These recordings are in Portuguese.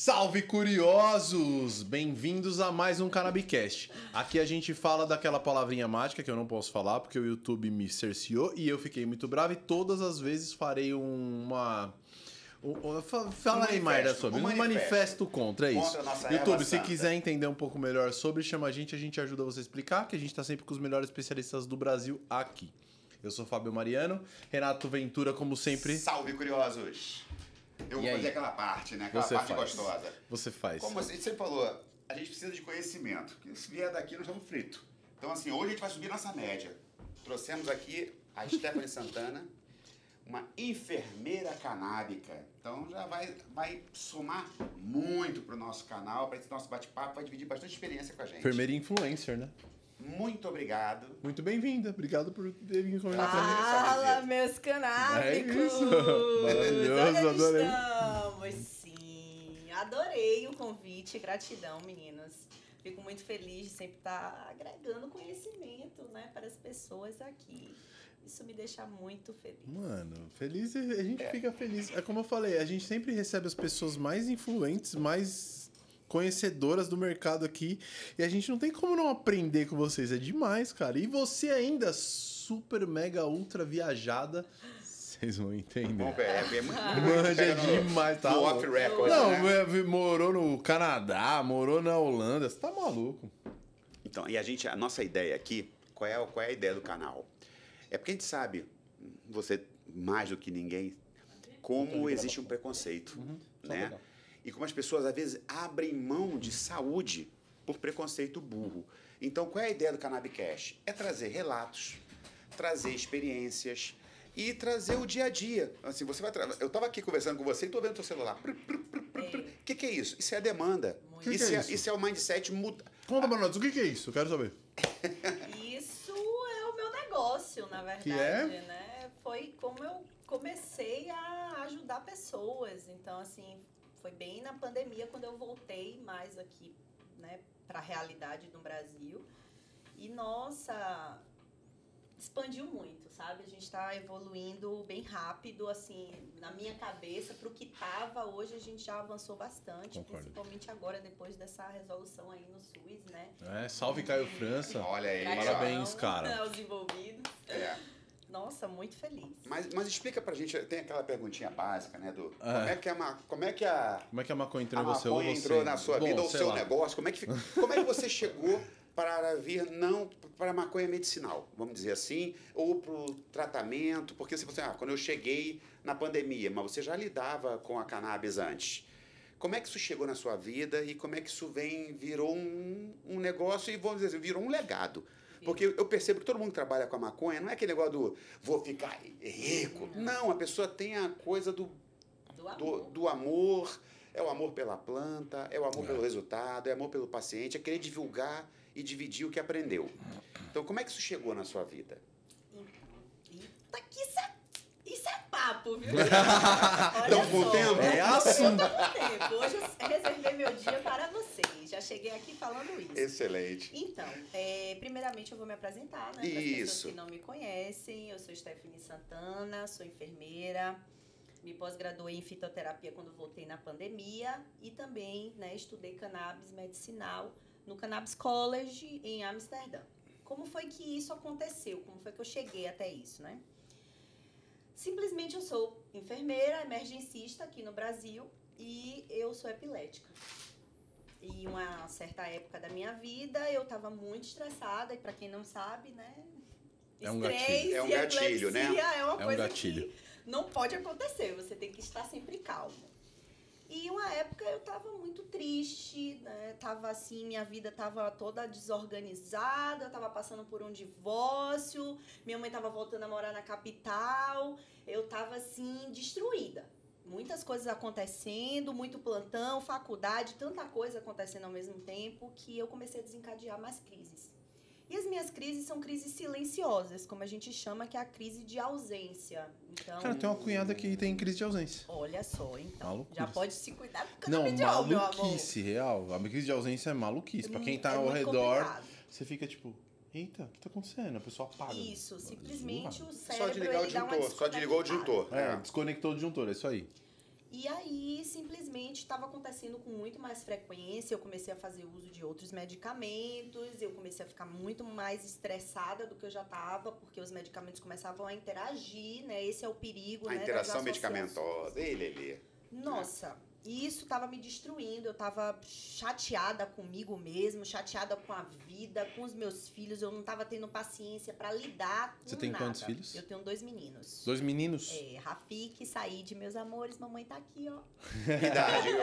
Salve curiosos! Bem-vindos a mais um Cannabicast. Aqui a gente fala daquela palavrinha mágica que eu não posso falar porque o YouTube me cerceou e eu fiquei muito bravo e todas as vezes farei Fala aí, Maida, sobre um manifesto contra, é isso. YouTube, se quiser entender um pouco melhor sobre, chama a gente ajuda você a explicar, que a gente tá sempre com os melhores especialistas do Brasil aqui. Eu sou Fábio Mariano, Renato Ventura, como sempre. Salve, curiosos! Eu vou fazer aquela parte, né? Aquela parte gostosa. Você faz. Como a gente sempre falou, a gente precisa de conhecimento. Porque se vier daqui, nós estamos fritos. Então, assim, hoje a gente vai subir nossa média. Trouxemos aqui a Stephanie Santana, uma enfermeira canábica. Então, já vai somar muito pro nosso canal, para esse nosso bate-papo, vai dividir bastante experiência com a gente. Enfermeira influencer, né? Muito obrigado. Muito bem-vinda. Obrigado por ter vindo conversar. Fala, meus canábicos! É isso. Maravilhoso, adorei. Estamos, sim. Adorei o convite. Gratidão, meninos. Fico muito feliz de sempre estar agregando conhecimento, né, para as pessoas aqui. Isso me deixa muito feliz. Mano, feliz, a gente fica feliz. É como eu falei, a gente sempre recebe as pessoas mais influentes, mais conhecedoras do mercado aqui. E a gente não tem como não aprender com vocês. É demais, cara. E você ainda super, mega, ultra viajada. Vocês vão entender. Bom, é muito Manja demais, tá? No off-record, não, né? Morou no Canadá, morou na Holanda. Você tá maluco? Então, e a nossa ideia aqui, qual é a ideia do canal? É porque a gente sabe, você mais do que ninguém, como existe um preconceito, né? Legal. E como as pessoas, às vezes, abrem mão de saúde por preconceito burro. Então, qual é a ideia do Cannabicast? É trazer relatos, trazer experiências e trazer o dia a dia. Assim, você vai eu estava aqui conversando com você e estou vendo o seu celular. O que é isso? Isso é a demanda. Isso é o mindset muda. Conta pra nós, o que é isso? Eu quero saber. Isso é o meu negócio, na verdade, que é? Né? Foi como eu comecei a ajudar pessoas. Então, assim, foi bem na pandemia quando eu voltei mais aqui, né, para a realidade do Brasil. E, nossa, expandiu muito, sabe? A gente está evoluindo bem rápido, assim, na minha cabeça, para o que estava, hoje a gente já avançou bastante, principalmente agora, depois dessa resolução aí no SUS, né? Salve Caio França. Olha aí. Parabéns, cara. Aos envolvidos. Nossa, muito feliz. Mas explica pra gente, tem aquela perguntinha básica, né, do como é que a maconha entrou em você? A maconha entrou na sua vida ou o seu negócio? Como é que você chegou para vir não para a maconha medicinal, vamos dizer assim, ou para o tratamento? Porque se você, quando eu cheguei na pandemia, mas você já lidava com a cannabis antes. Como é que isso chegou na sua vida e como é que isso virou um negócio e, vamos dizer assim, virou um legado? Porque eu percebo que todo mundo que trabalha com a maconha não é aquele negócio do vou ficar rico. Não, a pessoa tem a coisa do amor. É o amor pela planta, é o amor pelo resultado, é o amor pelo paciente, é querer divulgar e dividir o que aprendeu. Então, como é que isso chegou na sua vida? Eita, que isso é papo, viu? Estão com tempo? É assunto. Hoje eu reservei meu dia para vocês. Já cheguei aqui falando isso. Excelente. Então, primeiramente eu vou me apresentar, né? Para as pessoas que não me conhecem. Eu sou Stephanie Santana, sou enfermeira. Me pós-graduei em fitoterapia quando voltei na pandemia. E também, né, estudei cannabis medicinal no Cannabis College em Amsterdã. Como foi que isso aconteceu? Como foi que eu cheguei até isso, né? Simplesmente eu sou enfermeira, emergencista aqui no Brasil e eu sou epilética. E uma certa época da minha vida eu estava muito estressada e para quem não sabe, né? É um gatilho. É um gatilho, né? É uma coisa gatilho. Que não pode acontecer, você tem que estar sempre calmo. E uma época eu tava muito triste, né? Tava assim, minha vida tava toda desorganizada, eu tava passando por um divórcio, minha mãe tava voltando a morar na capital, eu tava assim, destruída. Muitas coisas acontecendo, muito plantão, faculdade, tanta coisa acontecendo ao mesmo tempo que eu comecei a desencadear mais crises. E as minhas crises são crises silenciosas, como a gente chama, que é a crise de ausência. Então, cara, tem uma cunhada que tem crise de ausência. Olha só, então. Maluquice. Já pode se cuidar com o Não, canabidiol, meu amor. maluquice, real. A crise de ausência é maluquice. Pra quem tá ao redor, complicado. Você fica tipo, eita, o que tá acontecendo? A pessoa apaga. Isso, simplesmente o Só cérebro, desligar o disjuntor, só desligou o disjuntor. Desconectou o disjuntor, é isso aí. E aí, simplesmente, estava acontecendo com muito mais frequência. Eu comecei a fazer uso de outros medicamentos. Eu comecei a ficar muito mais estressada do que eu já estava, porque os medicamentos começavam a interagir, né? Esse é o perigo, A né? interação medicamentosa. Nossa, isso estava me destruindo. Eu estava chateada comigo mesmo, chateada com a vida, com os meus filhos. Eu não estava tendo paciência para lidar com Você tem nada. quantos filhos? Eu tenho 2 meninos. 2 meninos? Rafik, Said, meus amores, mamãe tá aqui, ó.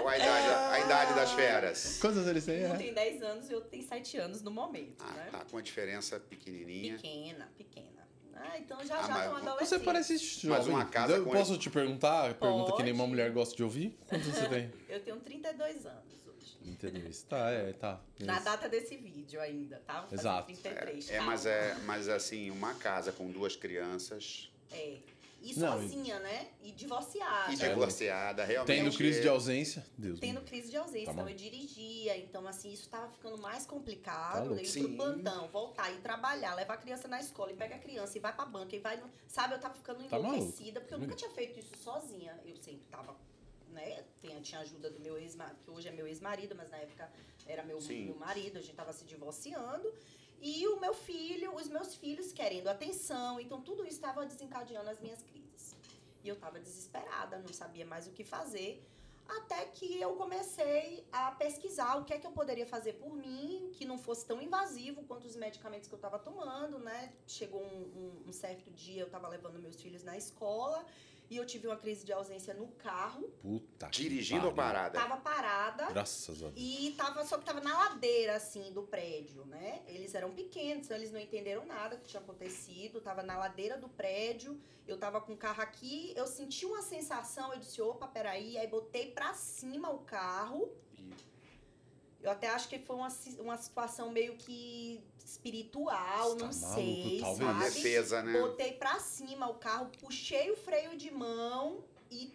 A idade das feras. Quantos anos eles têm? Um tem 10 anos e outro tem 7 anos no momento, né? Tá com a diferença pequenininha. Pequena. Então já estão adolescentes. Você parece jovem. Mas uma casa eu posso te perguntar? Pergunta que nenhuma Pode. mulher gosta de ouvir. Quantos você tem? Eu tenho 32 anos hoje. 32. Tá. Na data desse vídeo ainda, tá? Vou fazer Exato. 33. Mas assim, uma casa com 2 crianças. E sozinha, né? E divorciada. E divorciada, realmente. Tendo crise de ausência. Deus. Tendo crise de ausência. Tá então bom. eu dirigia. Então, assim, isso tava ficando mais complicado. Tá louco. Daí ir Sim. pro plantão, voltar, ir trabalhar, levar a criança na escola, e pega a criança e vai pra banca e vai. Sabe, eu tava ficando Tá maluco. enlouquecida, porque eu nunca tinha feito isso sozinha. Eu sempre tava, né? Tinha ajuda do meu ex-marido, que hoje é meu ex-marido, mas na época era meu marido, a gente tava se divorciando. E o meu filho, os meus filhos querendo atenção. Então, tudo isso estava desencadeando as minhas crises. E eu tava desesperada, não sabia mais o que fazer. Até que eu comecei a pesquisar o que é que eu poderia fazer por mim, que não fosse tão invasivo quanto os medicamentos que eu tava tomando, né? Chegou um certo dia, eu tava levando meus filhos na escola e eu tive uma crise de ausência no carro. Puta. Dirigindo ou parada? Tava parada. Graças a Deus. E só que tava na ladeira, assim, do prédio, né? Eles eram pequenos, então eles não entenderam nada que tinha acontecido. Tava na ladeira do prédio, eu tava com o carro aqui, eu senti uma sensação, eu disse, opa, peraí. Aí botei pra cima o carro. Eu até acho que foi uma situação meio que espiritual, não sei, talvez. sabe? Defesa, né? Botei pra cima o carro, puxei o freio de mão e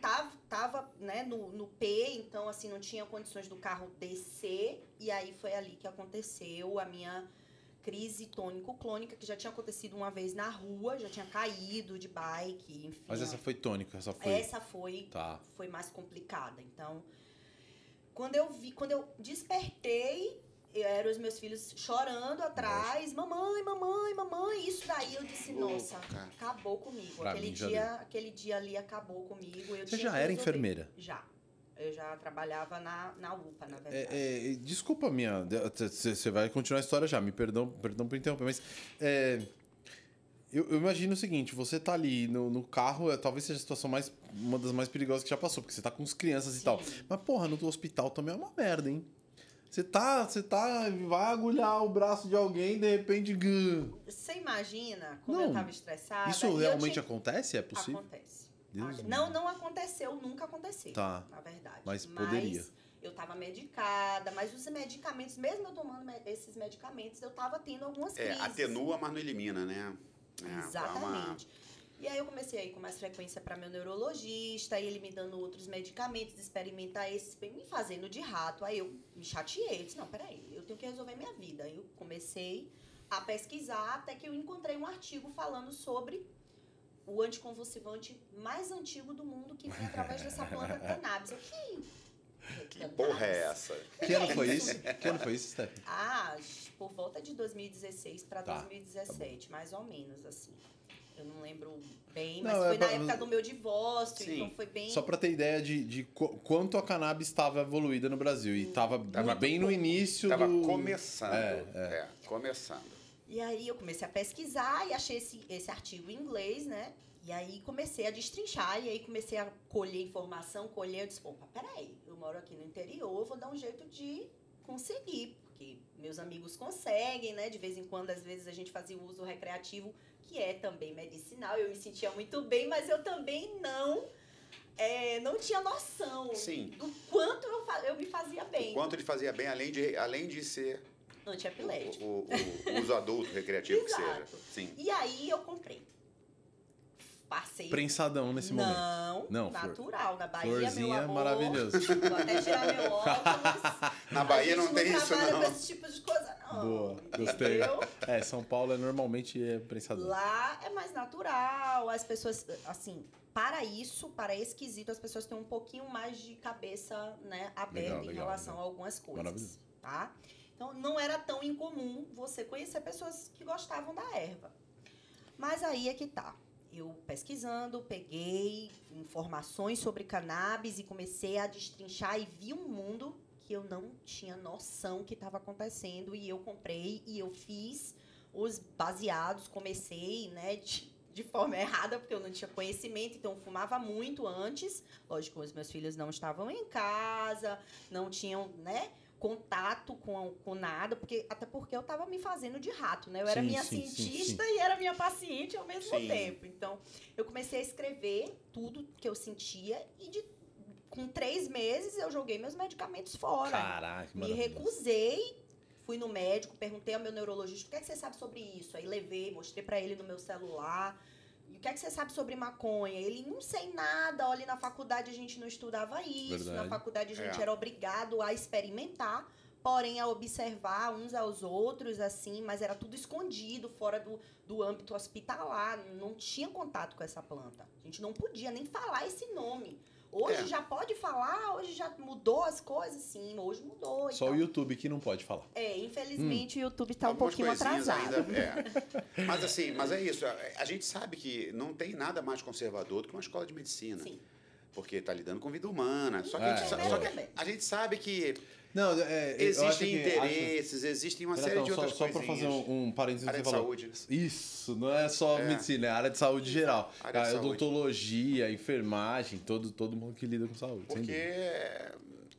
tava né, no P, então assim, não tinha condições do carro descer. E aí foi ali que aconteceu a minha crise tônico-clônica, que já tinha acontecido uma vez na rua, já tinha caído de bike, enfim. Mas essa foi tônica, essa foi... foi mais complicada. Então, quando eu despertei, eram os meus filhos chorando atrás, mamãe, isso daí eu disse, nossa, acabou comigo. Aquele dia ali acabou comigo. Você já era enfermeira? Já. Eu já trabalhava na UPA, na verdade. Desculpa você vai continuar a história já, me perdão por interromper, mas eu imagino o seguinte, você tá ali no carro, talvez seja a situação uma das mais perigosas que já passou, porque você tá com as crianças e tal. Mas porra, no hospital também é uma merda, hein? Você vai agulhar o braço de alguém, de repente... Você imagina como eu tava estressada? Isso realmente acontece? É possível? Acontece. Deus não aconteceu, nunca aconteceu, tá. na verdade. Mas poderia. Eu tava medicada, mas os medicamentos, mesmo eu tomando esses medicamentos, eu tava tendo algumas crises. Atenua, mas não elimina, né? Exatamente. E aí eu comecei a ir com mais frequência para meu neurologista, e ele me dando outros medicamentos, experimentar esses, me fazendo de rato. Aí eu me chateei, eu disse, não, peraí, eu tenho que resolver minha vida. Aí eu comecei a pesquisar, até que eu encontrei um artigo falando sobre o anticonvulsivante mais antigo do mundo, que vem através dessa planta cannabis. Que porra é essa? Que ano foi isso? Steph? Por volta de 2016 para 2017, mais ou menos, assim. Eu não lembro bem, mas foi na época do meu divórcio, então foi bem... Só pra ter ideia de quanto a cannabis estava evoluída no Brasil. E tava bem no início começando. Começando. E aí eu comecei a pesquisar e achei esse artigo em inglês, né? E aí comecei a destrinchar, e aí comecei a colher informação, eu disse, opa, peraí, eu moro aqui no interior, eu vou dar um jeito de conseguir, porque meus amigos conseguem, né? De vez em quando, às vezes, a gente fazia o uso recreativo, que é também medicinal, eu me sentia muito bem, mas eu também não tinha noção do quanto eu me fazia bem. O quanto ele fazia bem, além de ser... Antiepilético. O uso adulto recreativo que seja. Sim. E aí eu comprei. passei... Prensadão nesse momento. Não, natural. Na Bahia, Florzinha, meu amor... maravilhoso. Vou até tirar meu óculos. Na Bahia não tem isso, não. não. Esse tipo de coisa, não. Boa, gostei. São Paulo normalmente é prensadão. Lá é mais natural, as pessoas, assim, para esse quesito, as pessoas têm um pouquinho mais de cabeça, né, aberta em relação a algumas coisas, tá? Então, não era tão incomum você conhecer pessoas que gostavam da erva. Mas aí é que tá. Eu pesquisando, peguei informações sobre cannabis e comecei a destrinchar e vi um mundo que eu não tinha noção que estava acontecendo, e eu comprei e eu fiz os baseados, comecei, né, de forma errada, porque eu não tinha conhecimento, então eu fumava muito antes. Lógico, os meus filhos não estavam em casa, não tinham, né, contato com nada, até porque eu estava me fazendo de rato, né? Eu era minha cientista e era minha paciente ao mesmo tempo. Então, eu comecei a escrever tudo que eu sentia e com 3 meses eu joguei meus medicamentos fora. Caraca, me recusei, fui no médico, perguntei ao meu neurologista, o que é que você sabe sobre isso? Aí levei, mostrei pra ele no meu celular. E o que é que você sabe sobre maconha? Ele, não sei nada, olha, na faculdade a gente não estudava isso, Verdade. Na faculdade a gente era obrigado a experimentar, porém a observar uns aos outros, assim, mas era tudo escondido, fora do âmbito hospitalar, não tinha contato com essa planta. A gente não podia nem falar esse nome. Hoje já pode falar, hoje já mudou as coisas, sim, hoje mudou. Só o YouTube que não pode falar. Infelizmente o YouTube tá algumas um pouquinho atrasado. Ainda, mas assim, mas é isso, a gente sabe que não tem nada mais conservador do que uma escola de medicina. Sim. Porque tá lidando com vida humana. Só que, a gente sabe que não, existem interesses, existem uma série de outras coisas. Só para fazer um parênteses. Área de saúde. Isso, não é só medicina, é área de saúde geral. Odontologia, enfermagem, todo mundo que lida com saúde. Porque,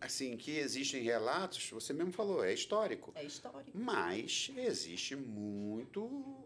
assim, que existem relatos, você mesmo falou, é histórico. É histórico. Mas existe muito...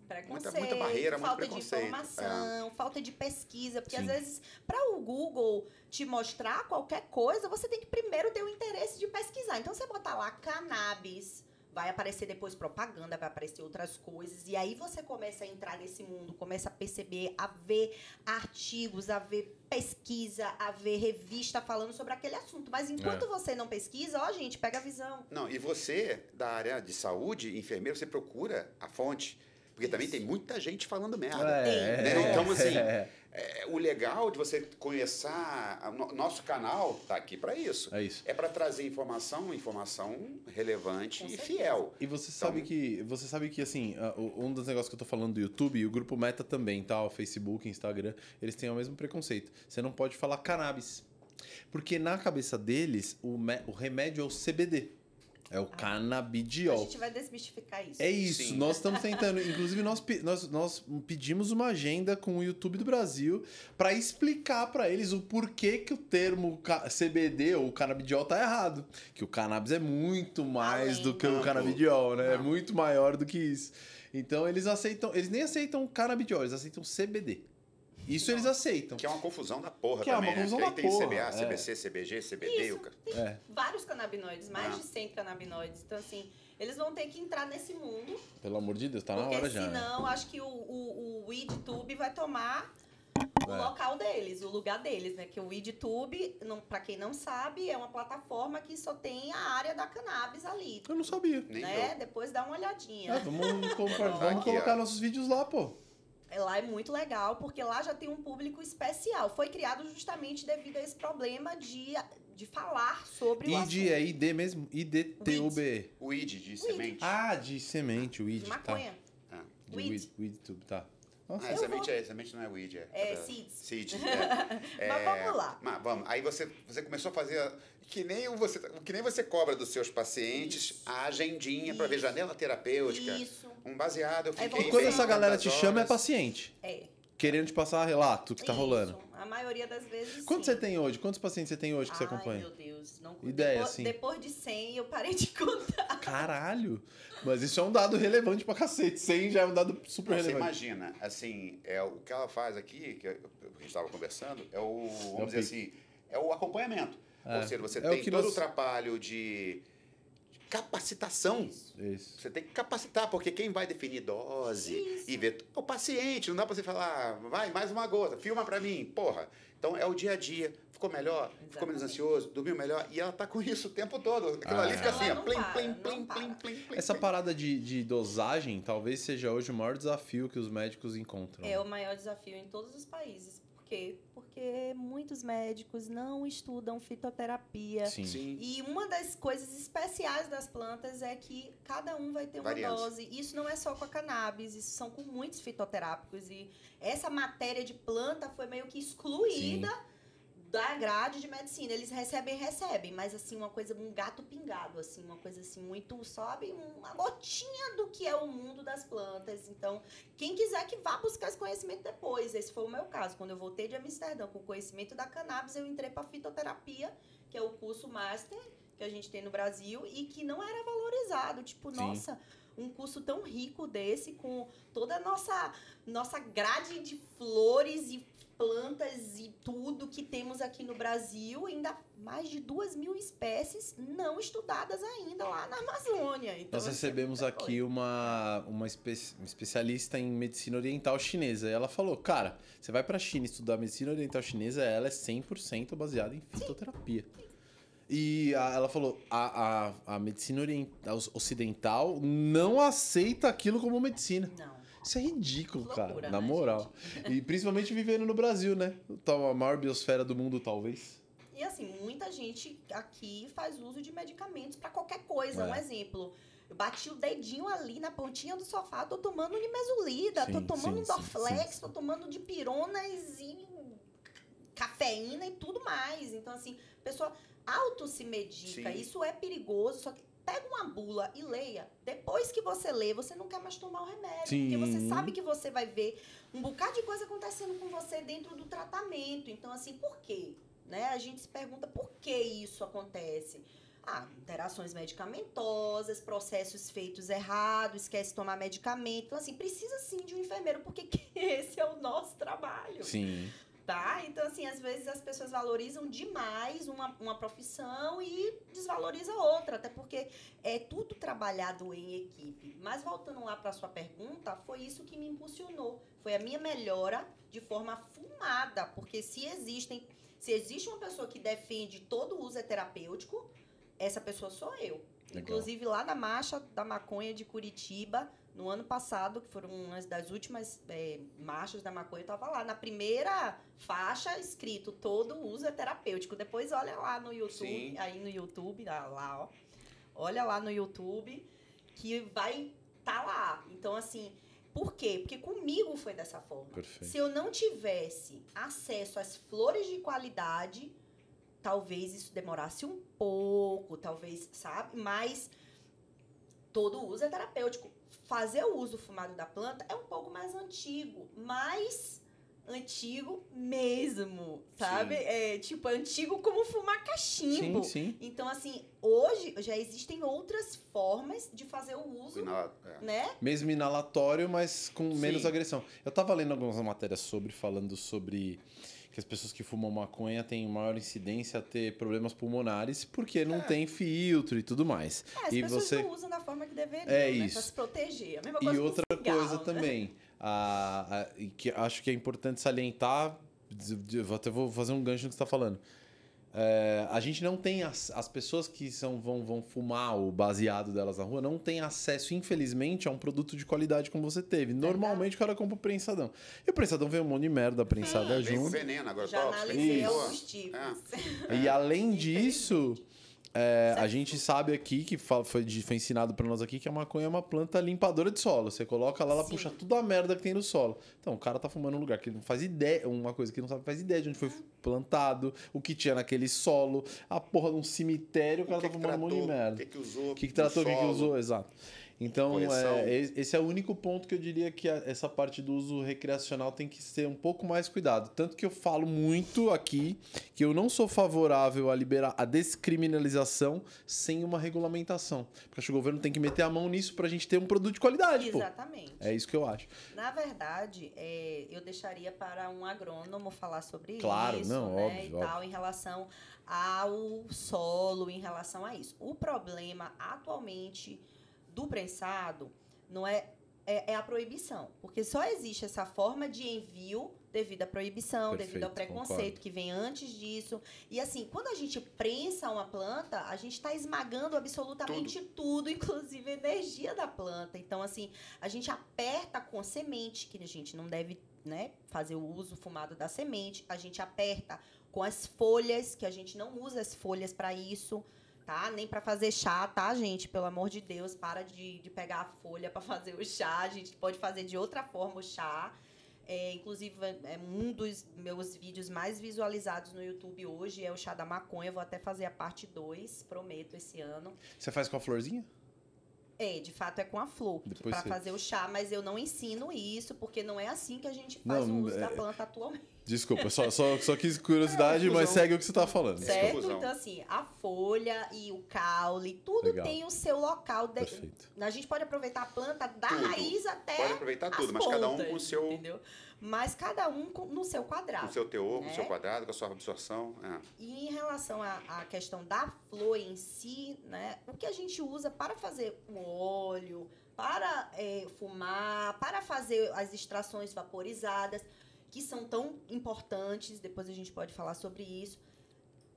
Preconceito, muita barreira, muito falta preconceito. de informação, falta de pesquisa, porque às vezes para o Google te mostrar qualquer coisa, você tem que primeiro ter o interesse de pesquisar. Então você botar lá cannabis, vai aparecer depois propaganda, vai aparecer outras coisas, e aí você começa a entrar nesse mundo, começa a perceber, a ver artigos, a ver pesquisa, a ver revista falando sobre aquele assunto. Mas enquanto você não pesquisa, gente, pega a visão. Não, e você, da área de saúde, enfermeiro, você procura a fonte. Porque também tem muita gente falando merda. Né? Então, assim, o legal de você conhecer... Nosso canal tá aqui para isso. É isso. É para trazer informação relevante e fiel. E você sabe que, assim, um dos negócios que eu tô falando do YouTube, e o Grupo Meta também, tá? O Facebook, Instagram, eles têm o mesmo preconceito. Você não pode falar cannabis. Porque na cabeça deles, o remédio é o CBD. É o canabidiol. A gente vai desmistificar isso. É isso, sim. Nós estamos tentando. Inclusive, nós pedimos uma agenda com o YouTube do Brasil para explicar para eles o porquê que o termo CBD ou canabidiol tá errado. Que o cannabis é muito mais do que o canabidiol, né? É muito maior do que isso. Então, eles nem aceitam canabidiol, eles aceitam CBD. Isso eles aceitam. Que é uma confusão da porra que também, é uma confusão né? da Porque aí tem porra, CBA, CBC, CBG, CBD... Isso, tem vários canabinoides, mais de 100 canabinoides. Então, assim, eles vão ter que entrar nesse mundo. Pelo amor de Deus, tá na hora já. Porque senão, acho que o WeedTube vai tomar o local deles, o lugar deles, né? Que o WeedTube, pra quem não sabe, é uma plataforma que só tem a área da cannabis ali. Eu não sabia. Né? Depois dá uma olhadinha. Vamos colocar nossos vídeos lá, pô. Lá é muito legal, porque lá já tem um público especial. Foi criado justamente devido a esse problema de falar sobre o assunto. É ID mesmo? IDTUB. Weed, de semente. Ah, de semente, weed. De maconha. Tá. Weed tube, tá. Nossa, semente não é weed, seeds. Seeds. Mas vamos lá. Mas vamos. Aí você começou a fazer que nem você cobra dos seus pacientes a agendinha para ver janela terapêutica. Isso. Um baseado. Eu fiquei quando essa galera te chama, é paciente. Querendo te passar relato que tá rolando. A maioria das vezes, Quantos você tem hoje? Quantos pacientes você tem hoje que você acompanha? Ai, meu Deus. Não... Ideia, assim. Depois de 100, eu parei de contar. Caralho! Mas isso é um dado relevante pra cacete. 100 já é um dado super relevante. Você imagina, assim, o que ela faz aqui, que a gente estava conversando, vamos dizer assim, é o acompanhamento. Ou seja, você tem todo o trabalho de capacitação. Isso. Você tem que capacitar, porque quem vai definir dose e ver... O paciente, não dá pra você falar, vai, mais uma gota, filma pra mim, porra. Então, é o dia a dia. Ficou melhor? Exatamente. Ficou menos ansioso? Dormiu melhor? E ela tá com isso o tempo todo. Aquilo ali fica assim, ó. Plim. Essa parada de dosagem talvez seja hoje o maior desafio que os médicos encontram. É o maior desafio em todos os países. Por quê? Porque muitos médicos não estudam fitoterapia. Sim. E uma das coisas especiais das plantas é que cada um vai ter uma dose. Isso não é só com a cannabis, isso são com muitos fitoterápicos. E essa matéria de planta foi meio que excluída da grade de medicina. Eles recebem, mas assim, uma coisa, um gato pingado, assim, uma coisa assim, muito, sabe, uma gotinha do que é o mundo das plantas. Então, quem quiser que vá buscar esse conhecimento depois. Esse foi o meu caso. Quando eu voltei de Amsterdã com o conhecimento da cannabis, eu entrei para fitoterapia, que é o curso master que a gente tem no Brasil e que não era valorizado. Tipo, nossa, um curso tão rico desse, com toda a nossa grade de flores e plantas e tudo que temos aqui no Brasil, ainda mais de 2.000 espécies não estudadas ainda lá na Amazônia. Então, nós recebemos aqui uma especialista em medicina oriental chinesa. E ela falou, cara, você vai pra China estudar medicina oriental chinesa, ela é 100% baseada em fitoterapia. Sim. E ela falou, a medicina ocidental não aceita aquilo como medicina. Não. Isso é ridículo, loucura, cara, na né, moral. gente? E principalmente vivendo no Brasil, né? A maior biosfera do mundo, talvez. E assim, muita gente aqui faz uso de medicamentos pra qualquer coisa. Um exemplo, eu bati o dedinho ali na pontinha do sofá, tô tomando nimesulida, tô tomando Dorflex, tô tomando dipironas e cafeína e tudo mais. Então, assim, a pessoa auto se medica. Isso é perigoso, só que pega uma bula e leia. Depois que você lê, você não quer mais tomar o remédio. Porque você sabe que você vai ver um bocado de coisa acontecendo com você dentro do tratamento. Então, assim, por quê? Né? A gente se pergunta por que isso acontece. Interações medicamentosas, processos feitos errados, esquece de tomar medicamento. Então, assim, precisa sim de um enfermeiro, porque esse é o nosso trabalho. Sim. Tá? Então, assim, às vezes as pessoas valorizam demais uma profissão e desvalorizam outra, até porque é tudo trabalhado em equipe. Mas voltando lá para a sua pergunta, foi isso que me impulsionou. Foi a minha melhora de forma fumada, porque se existe uma pessoa que defende todo o uso é terapêutico, essa pessoa sou eu. Legal. Inclusive, lá na Marcha da Maconha de Curitiba, no ano passado, que foram uma das últimas marchas da maconha, eu estava lá. Na primeira faixa, escrito, todo uso é terapêutico. Depois, olha lá no YouTube, olha lá no YouTube, que vai estar lá. Então, assim, por quê? Porque comigo foi dessa forma. Perfeito. Se eu não tivesse acesso às flores de qualidade, talvez isso demorasse um pouco, talvez, sabe? Mas todo uso é terapêutico. Fazer o uso fumado da planta é um pouco mais antigo, mas antigo mesmo, sabe? Tipo, antigo como fumar cachimbo. Sim. Então, assim, hoje já existem outras formas de fazer o uso, né? Mesmo inalatório, mas com menos agressão. Eu tava lendo algumas matérias falando sobre que as pessoas que fumam maconha têm maior incidência a ter problemas pulmonares porque não tem filtro e tudo mais. As e pessoas você não usam da forma que deveriam, isso. Pra se proteger. A mesma coisa e outra cigarro, coisa também, que acho que é importante salientar, vou fazer um gancho no que você está falando. A gente não tem as pessoas que vão fumar o baseado delas na rua não tem acesso, infelizmente, a um produto de qualidade como você teve. Normalmente o cara compra o prensadão. E o prensadão vem um monte de merda, a prensada junto. Vem veneno, agora já analisei alguns tipos. E além disso, a gente sabe aqui, que foi ensinado pra nós aqui, que a maconha é uma planta limpadora de solo. Você coloca lá, ela puxa toda a merda que tem no solo. Então, o cara tá fumando num lugar que ele não faz ideia, uma coisa que ele não sabe, faz ideia de onde foi plantado, o que tinha naquele solo, a porra de um cemitério, o cara tá fumando um monte de merda. O que usou? O que tratou, o que usou, exato. Então, esse é o único ponto que eu diria que essa parte do uso recreacional tem que ser um pouco mais cuidado. Tanto que eu falo muito aqui que eu não sou favorável a liberar a descriminalização sem uma regulamentação. Porque acho que o governo tem que meter a mão nisso pra gente ter um produto de qualidade. Exatamente. É isso que eu acho. Na verdade, eu deixaria para um agrônomo falar sobre claro, isso, não, né, óbvio, e tal, em relação ao solo, em relação a isso. O problema atualmente do prensado não é a proibição, porque só existe essa forma de envio devido à proibição, devido ao preconceito, concordo, que vem antes disso. E assim, quando a gente prensa uma planta, a gente está esmagando absolutamente tudo, inclusive a energia da planta. Então, assim, a gente aperta com semente, que a gente não deve, né, fazer o uso fumado da semente. A gente aperta com as folhas, que a gente não usa as folhas para isso, tá? Nem para fazer chá, tá, gente? Pelo amor de Deus, para de pegar a folha para fazer o chá. A gente pode fazer de outra forma o chá. Inclusive, um dos meus vídeos mais visualizados no YouTube hoje é o chá da maconha. Eu vou até fazer a parte 2, prometo, esse ano. Você faz com a florzinha? De fato é com a flor para fazer o chá, mas eu não ensino isso, porque não é assim que a gente faz o uso da planta atualmente. Desculpa, só quis curiosidade, mas segue o que você tá falando. Certo? Então, assim, a folha e o caule, tudo tem o seu local. Perfeito. A gente pode aproveitar a planta da raiz até pode aproveitar tudo, mas pontas, cada um com o seu... Entendeu? Mas cada um no seu quadrado. Com o seu teor, né? com o seu quadrado, com a sua absorção. E em relação à questão da flor em si, né, o que a gente usa para fazer o óleo, para fumar, para fazer as extrações vaporizadas, que são tão importantes, depois a gente pode falar sobre isso,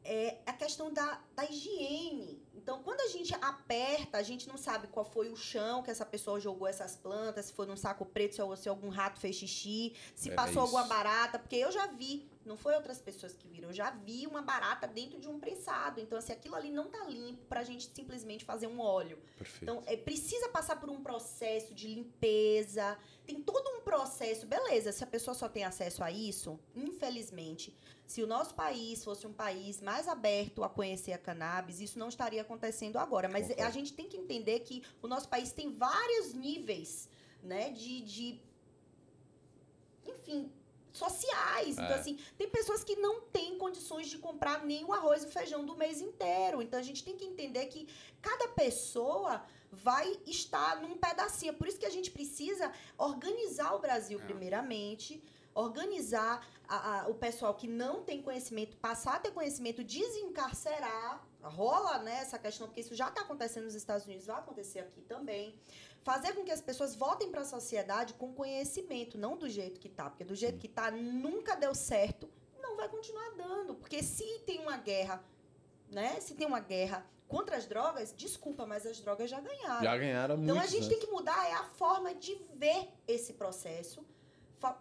é a questão da higiene. Então, quando a gente aperta, a gente não sabe qual foi o chão que essa pessoa jogou essas plantas, se foi num saco preto, se algum rato fez xixi, se passou alguma barata, porque eu já vi, não foi outras pessoas que viram, eu já vi uma barata dentro de um prensado. Então, assim, aquilo ali não tá limpo pra gente simplesmente fazer um óleo. Perfeito. Então, precisa passar por um processo de limpeza, tem todo um processo. Beleza, se a pessoa só tem acesso a isso, infelizmente, se o nosso país fosse um país mais aberto a conhecer a cannabis, isso não estaria acontecendo agora. Mas a gente tem que entender que o nosso país tem vários níveis, né, enfim, sociais. Então, assim, tem pessoas que não têm condições de comprar nem o arroz e o feijão do mês inteiro. Então, a gente tem que entender que cada pessoa vai estar num pedacinho. Por isso que a gente precisa organizar o Brasil primeiramente, organizar o pessoal que não tem conhecimento, passar a ter conhecimento, desencarcerar. Rola, né, essa questão, porque isso já está acontecendo nos Estados Unidos, vai acontecer aqui também. Fazer com que as pessoas voltem para a sociedade com conhecimento, não do jeito que tá. Porque do jeito que tá, nunca deu certo, não vai continuar dando. Porque se tem uma guerra, né, se tem uma guerra contra as drogas, desculpa, mas as drogas já ganharam. Já ganharam muito. Então, a gente tem que mudar a forma de ver esse processo,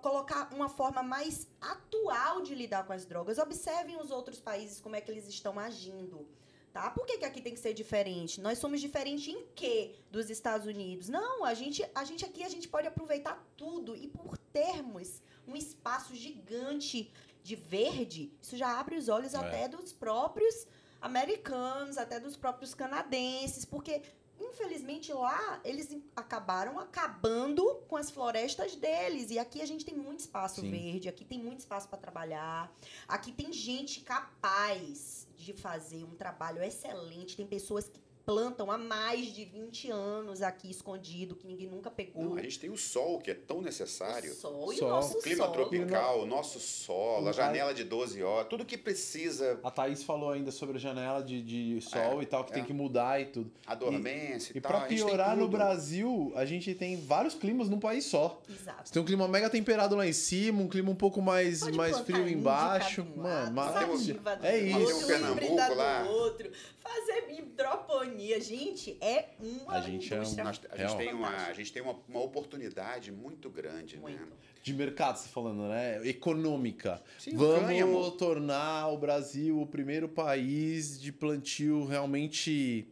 colocar uma forma mais atual de lidar com as drogas. Observem os outros países, como é que eles estão agindo. Tá? Por que aqui tem que ser diferente? Nós somos diferentes em quê dos Estados Unidos? Não, a gente aqui, a gente pode aproveitar tudo. E por termos um espaço gigante de verde, isso já abre os olhos até dos próprios americanos, até dos próprios canadenses, porque, infelizmente, lá eles acabaram acabando com as florestas deles. E aqui a gente tem muito espaço verde, aqui tem muito espaço para trabalhar, aqui tem gente capaz de fazer um trabalho excelente. Tem pessoas que plantam há mais de 20 anos aqui escondido, que ninguém nunca pegou. Não, a gente tem o sol, que é tão necessário. O sol e o nosso o clima sol. tropical, o nosso sol, a janela de 12 horas, tudo que precisa. A Thaís falou ainda sobre a janela de sol e tal, que tem que mudar e tudo. A dormência e tal. E pra piorar, no Brasil, a gente tem vários climas num país só. Exato. Você tem um clima mega temperado lá em cima, um clima um pouco mais frio embaixo. Mano, maravilha. É isso. Tem um Pernambuco lá. Fazer hidroponia, gente, é uma indústria. A gente tem uma oportunidade muito grande, né? De mercado, você falando, né? Econômica. Sim, vamos tornar o Brasil o primeiro país de plantio realmente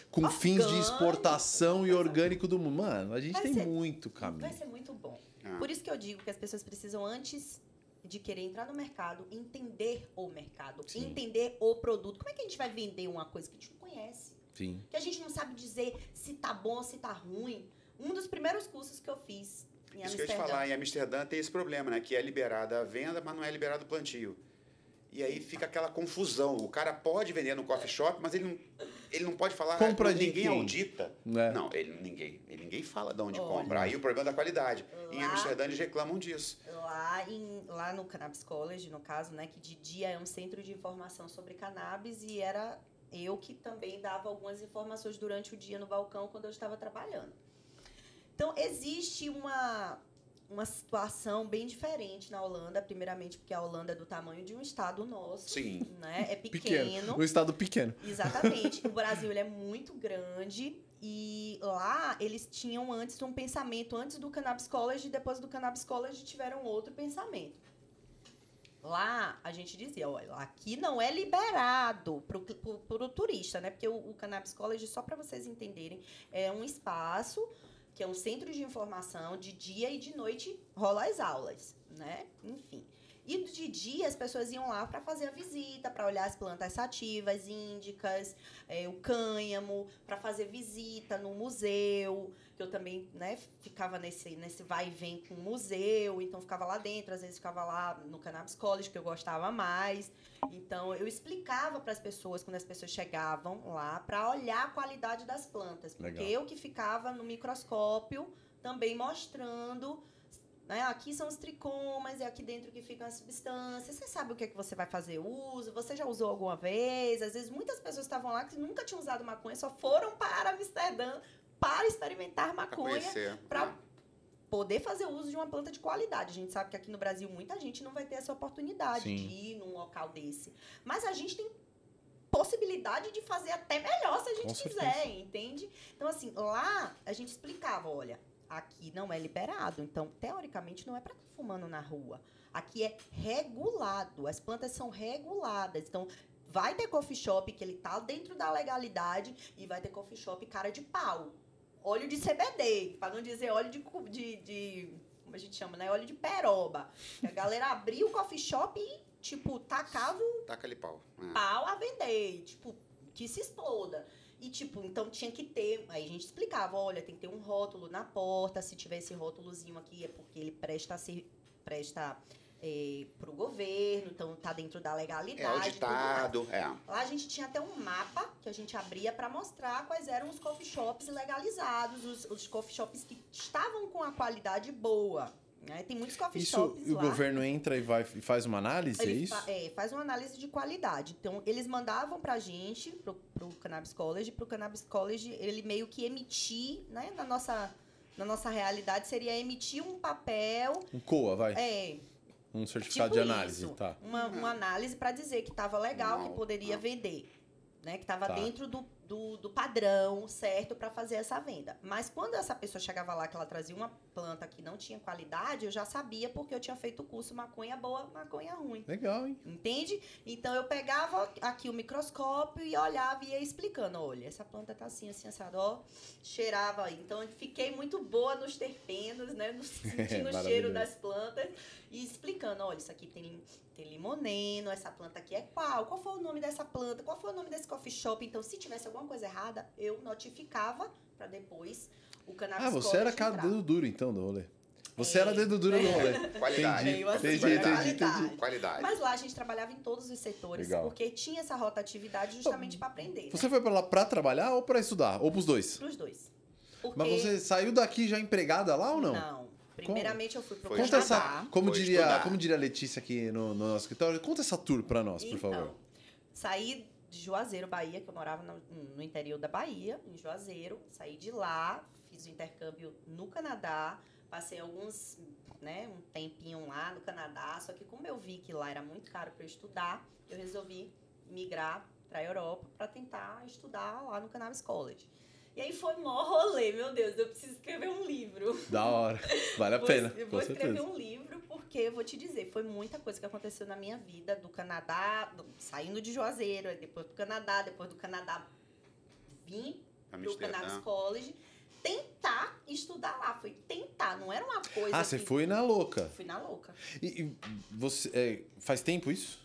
com fins de exportação e orgânico do mundo. Mano, a gente tem muito caminho. Vai ser muito bom. Por isso que eu digo que as pessoas precisam, antes de querer entrar no mercado, entender o mercado, entender o produto. Como é que a gente vai vender uma coisa que a gente não conhece? Sim. Que a gente não sabe dizer se tá bom ou se tá ruim. Um dos primeiros cursos que eu fiz em Amsterdã. Isso que eu ia te falar, em Amsterdã tem esse problema, né? Que é liberada a venda, mas não é liberado o plantio. E aí fica aquela confusão. O cara pode vender no coffee shop, mas ele não pode falar. Compra de ninguém quem? audita. É. Não, ninguém fala de onde compra. Aí o problema é da qualidade. Lá, em Amsterdã eles reclamam disso. Lá no Cannabis College, no caso, né, que de dia é um centro de informação sobre cannabis, e era eu que também dava algumas informações durante o dia no balcão quando eu estava trabalhando. Então, existe uma situação bem diferente na Holanda, primeiramente porque a Holanda é do tamanho de um estado nosso. Sim. Né? É pequeno. Um estado pequeno. Exatamente. O Brasil ele é muito grande e lá eles tinham antes um pensamento, antes do Cannabis College e depois do Cannabis College tiveram outro pensamento. Lá a gente dizia, olha, aqui não é liberado pro turista, né? Porque o Cannabis College, só para vocês entenderem, é um espaço que é um centro de informação, de dia e de noite rola as aulas, né? Enfim. E de dia as pessoas iam lá para fazer a visita, para olhar as plantas sativas, índicas, o cânhamo, para fazer visita no museu, que eu também, né, ficava nesse vai e vem com o museu, então ficava lá dentro, às vezes ficava lá no Cannabis College, que eu gostava mais. Então, eu explicava para as pessoas, quando as pessoas chegavam lá, para olhar a qualidade das plantas. Porque Legal. eu que ficava no microscópio, também mostrando, né, aqui são os tricomas, é aqui dentro que ficam as substâncias. Você sabe o que é que você vai fazer uso? Você já usou alguma vez? Às vezes, muitas pessoas estavam lá que nunca tinham usado maconha, só foram para Amsterdã para experimentar maconha, para poder fazer uso de uma planta de qualidade. A gente sabe que aqui no Brasil muita gente não vai ter essa oportunidade Sim. de ir num local desse. Mas a gente tem possibilidade de fazer até melhor se a gente quiser, entende? Então, assim, lá a gente explicava, olha, aqui não é liberado, então, teoricamente, não é para estar fumando na rua. Aqui é regulado, as plantas são reguladas. Então, vai ter coffee shop que ele tá dentro da legalidade e vai ter coffee shop cara de pau. Óleo de CBD, para não dizer óleo de como a gente chama, né? Óleo de peroba. A galera abria o coffee shop e, tipo, tacava o Taca-lhe pau. pau a vender. Tipo, que se exploda. E, tipo, então tinha que ter... Aí a gente explicava, olha, tem que ter um rótulo na porta. Se tiver esse rótulozinho aqui é porque ele presta pro governo, então tá dentro da legalidade. É auditado, Lá a gente tinha até um mapa que a gente abria para mostrar quais eram os coffee shops legalizados, os coffee shops que estavam com a qualidade boa. Né? Tem muitos coffee shops lá. Isso, o governo entra e faz uma análise, é isso? Faz uma análise de qualidade. Então, eles mandavam pra gente, pro Cannabis College. Pro Cannabis College, ele meio que emitir, né? Na nossa realidade, seria emitir um papel... Um COA, vai. Um certificado tipo de análise, isso, tá. Uma análise para dizer que estava legal, que poderia vender, né? Que estava dentro do padrão certo para fazer essa venda. Mas quando essa pessoa chegava lá, que ela trazia uma planta que não tinha qualidade, eu já sabia porque eu tinha feito o curso maconha boa, maconha ruim. Legal, hein? Entende? Então, eu pegava aqui o microscópio e olhava e ia explicando. Olha, essa planta tá assim, assim, assado, ó. Cheirava aí. Então, eu fiquei muito boa nos terpenos, né? Sentindo o cheiro das plantas. E explicando, olha, isso aqui tem limoneno, essa planta aqui é qual? Qual foi o nome dessa planta? Qual foi o nome desse coffee shop? Então, se tivesse alguma coisa errada, eu notificava para depois o Cannabis College você era cara dedo duro, então, do rolê. Você era dedo duro do rolê. Qualidade. Entendi. Qualidade. Mas lá a gente trabalhava em todos os setores, Legal. porque tinha essa rotatividade justamente para aprender. Você foi pra lá pra trabalhar ou pra estudar? Ou pros dois? Pros dois. Porque... Mas você saiu daqui já empregada lá ou não? Não. Primeiramente eu fui pro Conta Canadá. essa, como diria a Letícia aqui no nosso escritório, conta essa tour pra nós, por favor. Saí de Juazeiro, Bahia, que eu morava no interior da Bahia, em Juazeiro. Saí de lá, fiz o intercâmbio no Canadá, passei um tempinho lá no Canadá, só que como eu vi que lá era muito caro para eu estudar, eu resolvi migrar para a Europa para tentar estudar lá no Cannabis College. E aí foi mó rolê, meu Deus, eu preciso escrever um livro. Da hora, vale a pena. Eu vou escrever um livro, porque eu vou te dizer, foi muita coisa que aconteceu na minha vida, do Canadá, saindo de Juazeiro, depois do Canadá vim pro Cannabis College, tentar estudar lá, foi tentar, não era uma coisa... Ah, você foi na louca. Fui na louca. E você, faz tempo isso?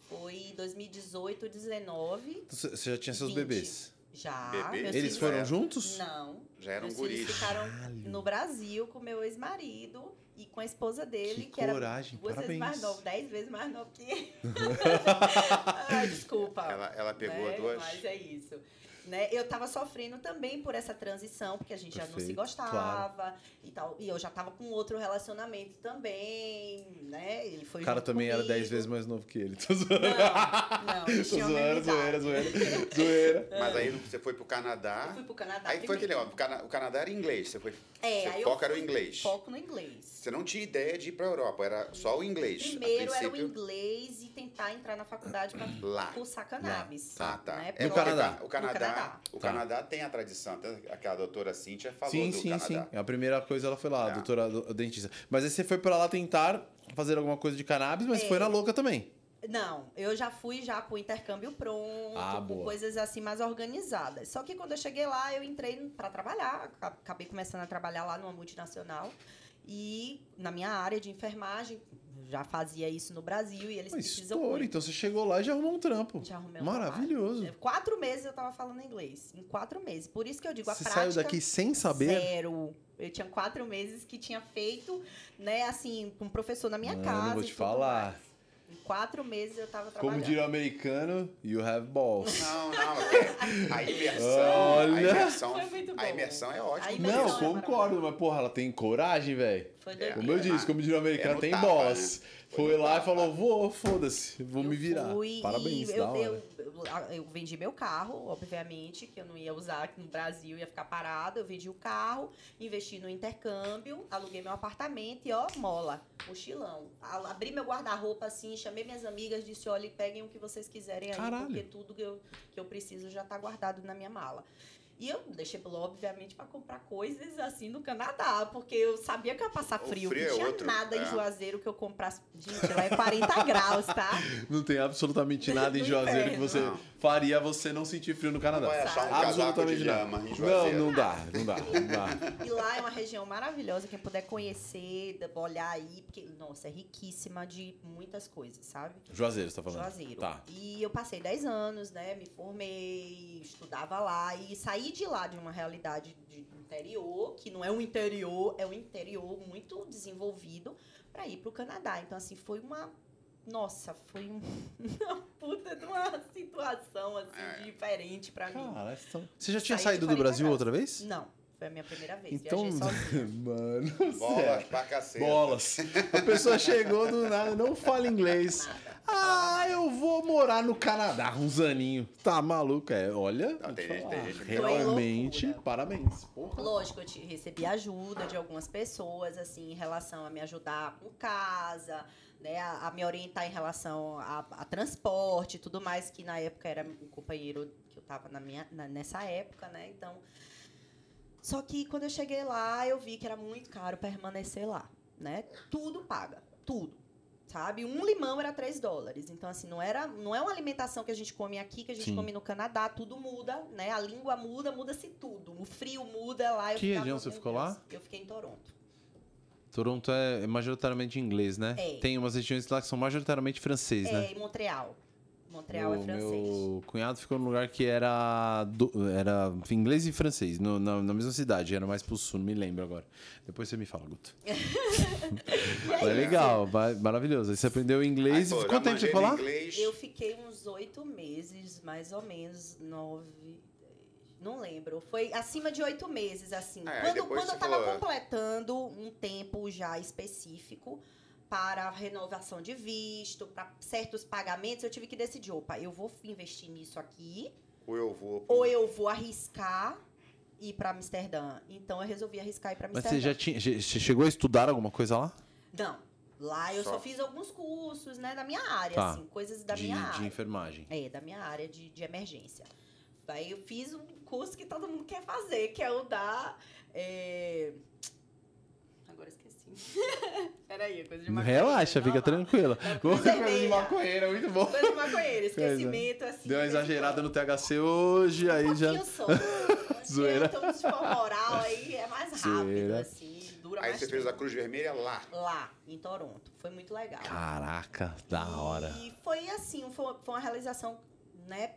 Foi 2018, 19... Você já tinha seus 20. bebês? Já. Bebê? meus Eles filhos- foram juntos? Não. Já eram Meus filhos guris. ficaram Caralho. no Brasil com meu ex-marido e com a esposa dele, Que que era coragem, 2 vezes parabéns. mais novo, 10 vezes mais novo que ele. Ai, desculpa. Ela pegou né? duas... Mas é isso. Né? Eu tava sofrendo também por essa transição, porque a gente já não se Perfeito, gostava e tal. E eu já tava com outro relacionamento também, né? Ele foi O cara junto também era 10 comigo. vezes mais novo que ele. Tô zoando. Não, eles Tô tinham a mesma zoando, idade. zoeira. Mas aí você foi pro Canadá. Eu fui pro Canadá Aí foi aquele primeiro. negócio, o Canadá era inglês. Você foi. É, aí o eu foco era o fui- inglês. Foco no inglês. Você não tinha ideia de ir pra Europa, era só o inglês. A Primeiro era o princípio, inglês e tentar entrar na faculdade para Lá. cursar cannabis. Tá, tá. Né? É Porque No porque Canadá. O Canadá, Canadá. o Tá. Canadá tem a tradição. Até aquela doutora Cíntia falou Sim, do sim, Canadá. sim. A primeira coisa ela foi lá, a É. doutora dentista. Mas aí você foi pra lá tentar fazer alguma coisa de cannabis, mas É. foi na louca também. Não, eu já fui já com intercâmbio pronto, Ah, com boa. coisas assim mais organizadas. Só que quando eu cheguei lá, eu entrei para trabalhar, acabei começando a trabalhar lá numa multinacional e na minha área de enfermagem, já fazia isso no Brasil e eles Mas precisam estouro, muito. então você chegou lá e já arrumou um trampo. Já arrumei um Maravilhoso. trabalho. 4 meses eu tava falando inglês. Em 4 meses. Por isso que eu digo, a Você prática... saiu daqui sem saber? Zero. Eu tinha 4 meses que tinha feito, né, assim, com um professor na minha Mano, casa. vou e te tudo falar. mais. Em 4 meses eu tava Como trabalhando. diria o americano, you have balls. Não, a imersão. Olha. Foi muito bom. A imersão é ótima. A de imersão Não, isso. é concordo, mas porra, ela tem coragem, velho. Foi É. doideira. Como eu disse, como diria o americano, no tem tapa, bolas. né? Foi no lá e tapa. falou, foda-se, vou Eu me virar. fui Parabéns, e da hora. eu vendi meu carro, obviamente, que eu não ia usar aqui no Brasil, ia ficar parado. Eu vendi o carro, investi no intercâmbio, aluguei meu apartamento e, ó, mola, mochilão. Abri meu guarda-roupa assim, chamei minhas amigas, disse, olha, peguem o que vocês quiserem aí, Caralho. porque tudo que eu preciso já tá guardado na minha mala. E eu deixei, obviamente, para comprar coisas assim no Canadá, porque eu sabia que eu ia passar O frio, frio não é tinha outro, nada em é. Juazeiro que eu comprasse. Gente, lá é 40 graus, tá? Não tem absolutamente nada em No Juazeiro que inverno. você Não. faria você não sentir frio no Canadá. Não vai achar um Absolutamente casaco de nada. lama em Não, Juazeiro. não dá. E lá é uma região maravilhosa, quem puder conhecer, olhar aí, porque, nossa, é riquíssima de muitas coisas, sabe? Juazeiro, você tá falando? Juazeiro. Tá. E eu passei 10 anos, né? Me formei, estudava lá e saí de lá de uma realidade de interior, que não é um interior, é um interior muito desenvolvido, para ir para o Canadá. Então, assim, foi uma. Nossa, foi uma puta de uma situação assim, diferente para mim. Cara, você já tinha Saí saído de do 40 Brasil graus. outra vez? Não, foi a minha primeira vez. Então, Viajei sozinha. mano, Bolas sério. pra cacete. Bolas. A pessoa chegou do nada, não fala inglês. Nada. Ah, eu vou morar no Canadá uns aninhos. Tá maluco, é. Olha, Não, vou te tem gente- falar, tem gente que realmente, loucura. parabéns. Porra. Lógico, eu recebi ajuda de algumas pessoas, assim, em relação a me ajudar com casa, né, a me orientar em relação a transporte e tudo mais, que na época era um companheiro que eu tava nessa época, né, então... Só que quando eu cheguei lá, eu vi que era muito caro permanecer lá, né, tudo paga, tudo. Sabe? Um limão era $3. Então, assim, não é uma alimentação que a gente come aqui, que a gente Sim. come no Canadá. Tudo muda, né? A língua muda, muda-se tudo. O frio muda lá. Que ficava, região você meu ficou Deus, lá? Eu fiquei em Toronto. Toronto é majoritariamente inglês, né? É. Tem umas regiões lá que são majoritariamente francês, né? É, em Montreal. Montreal é francês. Meu cunhado ficou num lugar que era inglês e francês, na mesma cidade, era mais pro sul, não me lembro agora. Depois você me fala, Guto. Mas é legal, maravilhoso. Aí você aprendeu inglês. Aí, pô, Quanto já tempo você manjei ficou no lá? inglês. Eu fiquei uns 8 meses, mais ou menos, 9... Não lembro. Foi acima de 8 meses, assim. É, aí Quando depois eu você tava falou- completando um tempo já específico para a renovação de visto, para certos pagamentos, eu tive que decidir, opa, eu vou investir nisso aqui, ou eu vou arriscar ir para Amsterdã. Então, eu resolvi arriscar ir para Mas Amsterdã. você chegou a estudar alguma coisa lá? Não. Lá eu Só. só fiz alguns cursos, né, da minha área, Tá. assim, coisas da de minha área. enfermagem. É, da minha área de emergência. Aí eu fiz um curso que todo mundo quer fazer, que é o da... Agora esqueci. Peraí, é coisa de maconheiro. Relaxa, fica normal. tranquila. É Coisa de vermelha. maconheiro, muito bom. Coisa de maconheiro, esquecimento, assim. Deu uma de vez em exagerada quando. no THC hoje, aí já... Um pouquinho só. Zoeira. Então, se for moral, aí é mais rápido, Zoeira. assim, dura Aí mais você fez a tempo. Cruz Vermelha lá. Lá, em Toronto. Foi muito legal. Caraca, da hora. E foi assim, foi uma realização, né,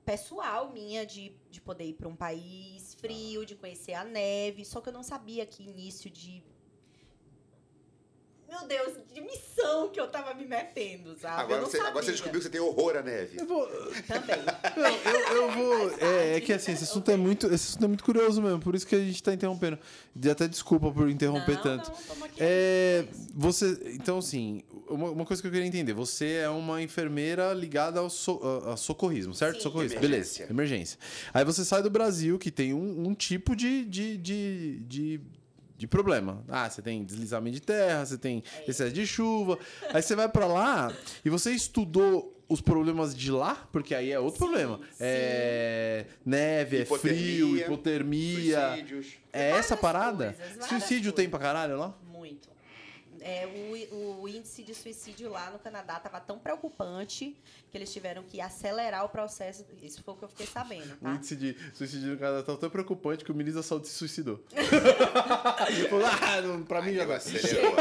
pessoal minha de poder ir para um país frio, de conhecer a neve. Só que eu não sabia que início de... Meu Deus, de missão que eu tava me metendo, sabe? Agora você descobriu que você tem horror à neve. Também. Não, eu vou. É que assim, esse assunto é muito curioso mesmo, por isso que a gente tá interrompendo. Até desculpa por interromper tanto. Não, tamo aqui. Então, assim, uma coisa que eu queria entender: você é uma enfermeira ligada ao socorrismo, certo? Sim. Socorrismo, Emergência. beleza. Emergência. Aí você sai do Brasil, que tem um tipo de problema. Você tem deslizamento de terra, você tem excesso de chuva. Aí você vai pra lá e você estudou os problemas de lá, porque aí é outro problema. É neve, Hipotermia, é frio, hipotermia. Suicídios. É essa parada? Várias Suicídio tem coisas. pra caralho lá? Muito. O índice de suicídio lá no Canadá estava tão preocupante que eles tiveram que acelerar o processo. Isso foi o que eu fiquei sabendo, O tá? índice de suicídio no Canadá tá tão preocupante que o ministro da Saúde se suicidou. Pra mim já deu. acelerou.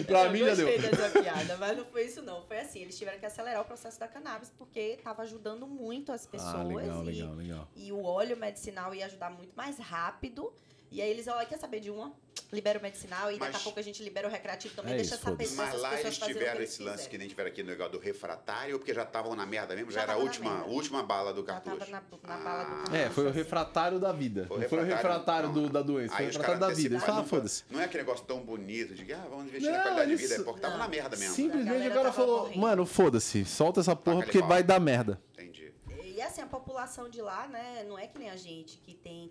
Pra mim já deu. Eu gostei dessa piada, mas não foi isso não. Foi assim, eles tiveram que acelerar o processo da cannabis porque estava ajudando muito as pessoas. Legal. E o óleo medicinal ia ajudar muito mais rápido. E aí eles, quer saber de uma? Libera o medicinal e daqui a pouco a gente libera o recreativo também. Deixa essa pessoa, Mas essas lá pessoas eles fazerem o tiveram que esse eles lance que quiserem. nem tiveram aqui no negócio do refratário, ou porque já estavam na merda mesmo? Já era a tava na merda. última bala do Já cartucho? tava na bala do cartucho. Foi o refratário da vida. Foi o Não foi o refratário não. da doença, foi o Aí os refratário da caras vida. Eles anteciparam, falaram, foda-se. Não é aquele negócio tão bonito de que vamos investir Não, na qualidade eles- de vida, é porque tava Não. na merda mesmo. Simplesmente A o galera cara tava falou, morrendo. mano, foda-se, solta essa porra Taca-lhe porque pau. vai dar merda. Entendi. E assim, a população de lá, né, não é que nem a gente que tem...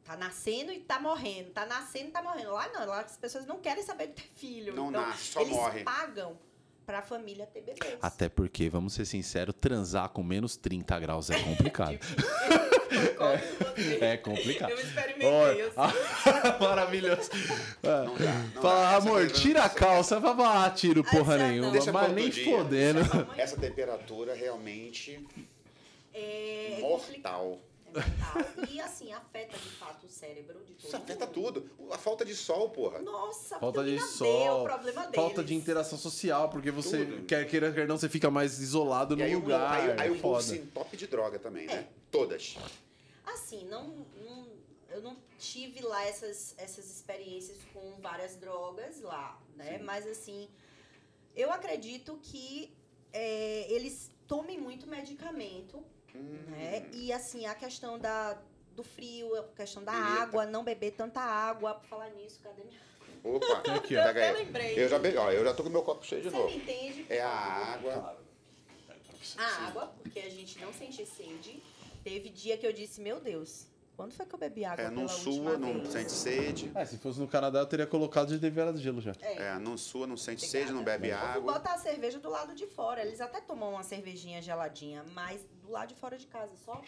Tá nascendo e tá morrendo. Tá nascendo e tá morrendo. Lá não, lá as pessoas não querem saber de ter filho. Não então, nasce, só eles morre. pagam pra família ter bebês. Até porque, vamos ser sinceros, transar com menos 30 graus é complicado. Concordo com você. É complicado. Eu experimentei, eu sei. Maravilhoso. Não dá. Não Fala, dá. Essa amor, coisa tira não a calça, vai falar, tiro porra Essa nenhuma. não. Deixa Mas pra nem outro dia. fodendo. Essa temperatura realmente É mortal. É mental. E assim, afeta de fato o cérebro de todo Isso afeta mundo. tudo. A falta de sol, porra. Nossa, Falta de vitamina D é sol, o problema deles. falta de interação social, porque você, Tudo. quer não, você fica mais isolado E no aí, lugar. aí o povo foda. se entope de droga também, né? É. Todas. Assim, eu não tive lá essas experiências com várias drogas lá, né? Sim. Mas assim, eu acredito que eles tomem muito medicamento, né? E assim, a questão do frio, a questão da Eita. água, não beber tanta água. Por falar nisso, cadê minha... Opa, Aqui, ó. pega Eu aí. lembrei. Eu já tô com meu copo cheio de Você novo. me entende? É a água. A água, porque a gente não sente sede. Teve dia que eu disse, meu Deus, quando foi que eu bebi água Não pela sua, última não vez? sente sede. Se fosse no Canadá, eu teria colocado de virado gelo já. Não sua, não sente Obrigada. sede, não bebe Eu vou água. botar a cerveja do lado de fora. Eles até tomam uma cervejinha geladinha, mas do lado de fora de casa, só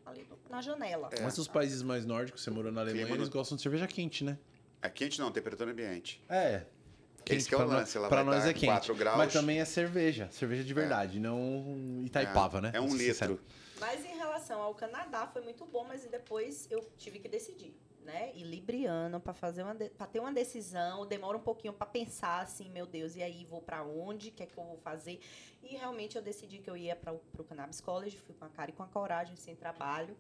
ali na janela. Mas os países mais nórdicos, você morou na Alemanha, Clima, eles né? gostam de cerveja quente, né? É quente não, temperatura ambiente. Quente, que é o pra lance, ela pra vai nós dar é quente. 4 graus. Mas também é cerveja de verdade, não Itaipava, né? É um Vamos ser litro. sincero. Mas em relação ao Canadá, foi muito bom, mas depois eu tive que decidir, né? E libriano, pra ter uma decisão, demora um pouquinho pra pensar assim, meu Deus, e aí vou pra onde? O que é que eu vou fazer? E realmente eu decidi que eu ia pro Cannabis College, fui com a cara e com a coragem, sem trabalho.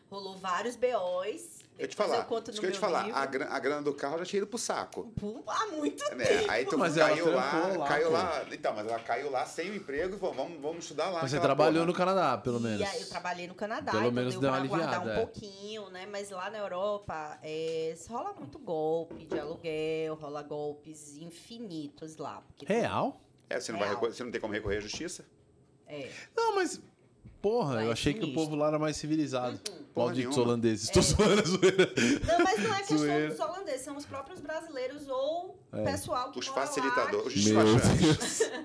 Rolou vários BOs. Eu te depois falar, conto isso no que eu ia te meu falar, livro. a grana do carro já tinha ido pro saco. Há muito Né? tempo. Aí tu Mas ela caiu lá, trampou lá, pô. Então, mas ela caiu lá sem o emprego e falou, vamos estudar lá. Mas você naquela trabalhou porra. no Canadá, pelo E menos. aí eu trabalhei no Canadá, Pelo então menos deu deu pra uma guardar aliviada, um pouquinho, né? Mas lá na Europa, rola muito golpe de aluguel, rola golpes infinitos lá. Porque Real? Você não, você não tem como recorrer à justiça? Não, mas... Porra, Lá eu é achei que o sinistro. povo lá era mais civilizado. Porra Malditos nenhuma. holandeses. Tô zoando, zoeira. Não, mas não é questão Zoeira. dos holandeses, são os próprios brasileiros ou pessoal que Os mora facilitadores, os Meu despachantes. lá.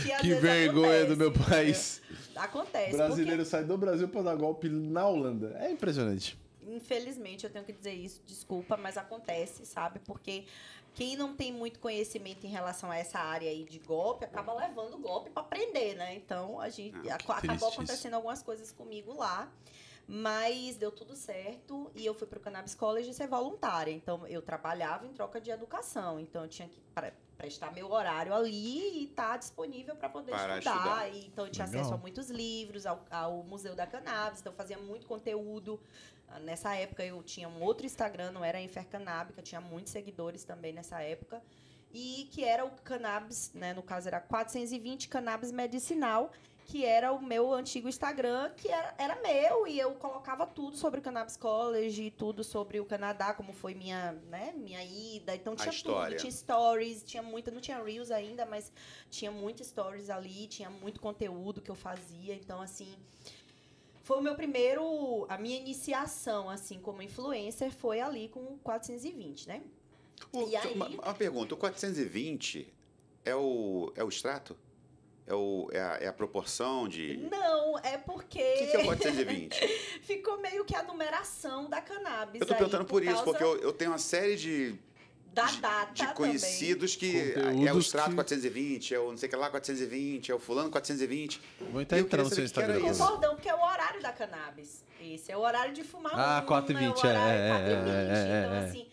Que, às Que vezes vergonha do meu acontece. país. Acontece. Brasileiro sai do Brasil pra dar golpe na Holanda. É impressionante. Infelizmente, eu tenho que dizer isso, desculpa, mas acontece, sabe? Porque quem não tem muito conhecimento em relação a essa área aí de golpe, acaba levando golpe para aprender, né? Então, acabou triste acontecendo algumas coisas comigo lá. Mas deu tudo certo e eu fui para o Cannabis College ser voluntária. Então, eu trabalhava em troca de educação. Então, eu tinha que prestar meu horário ali e estar disponível para poder estudar. Então, eu tinha acesso a muitos livros, ao Museu da Cannabis. Então, eu fazia muito conteúdo. Nessa época, eu tinha um outro Instagram, não era a Infercanábica. Tinha muitos seguidores também nessa época. E que era o Cannabis, né? No caso, era 420 Cannabis Medicinal, que era o meu antigo Instagram, que era meu, e eu colocava tudo sobre o Cannabis College, tudo sobre o Canadá, como foi minha ida. Então tinha tudo, tinha stories, tinha muita, não tinha Reels ainda, mas tinha muitos stories ali, tinha muito conteúdo que eu fazia. Então, assim, foi o meu primeiro, a minha iniciação, assim, como influencer, foi ali com o 420, né? E aí... Uma pergunta, o 420 é o extrato? É a proporção de... Não, é porque... O que é o 420? Ficou meio que a numeração da cannabis. Eu tô perguntando por isso, porque eu tenho uma série de conhecidos também. Que é o extrato 420, é o não sei o que lá 420, é o fulano 420. Vou entrar no seu Instagram. Concordão, porque é o horário da cannabis. Esse é o horário de fumar. 420, Então, assim...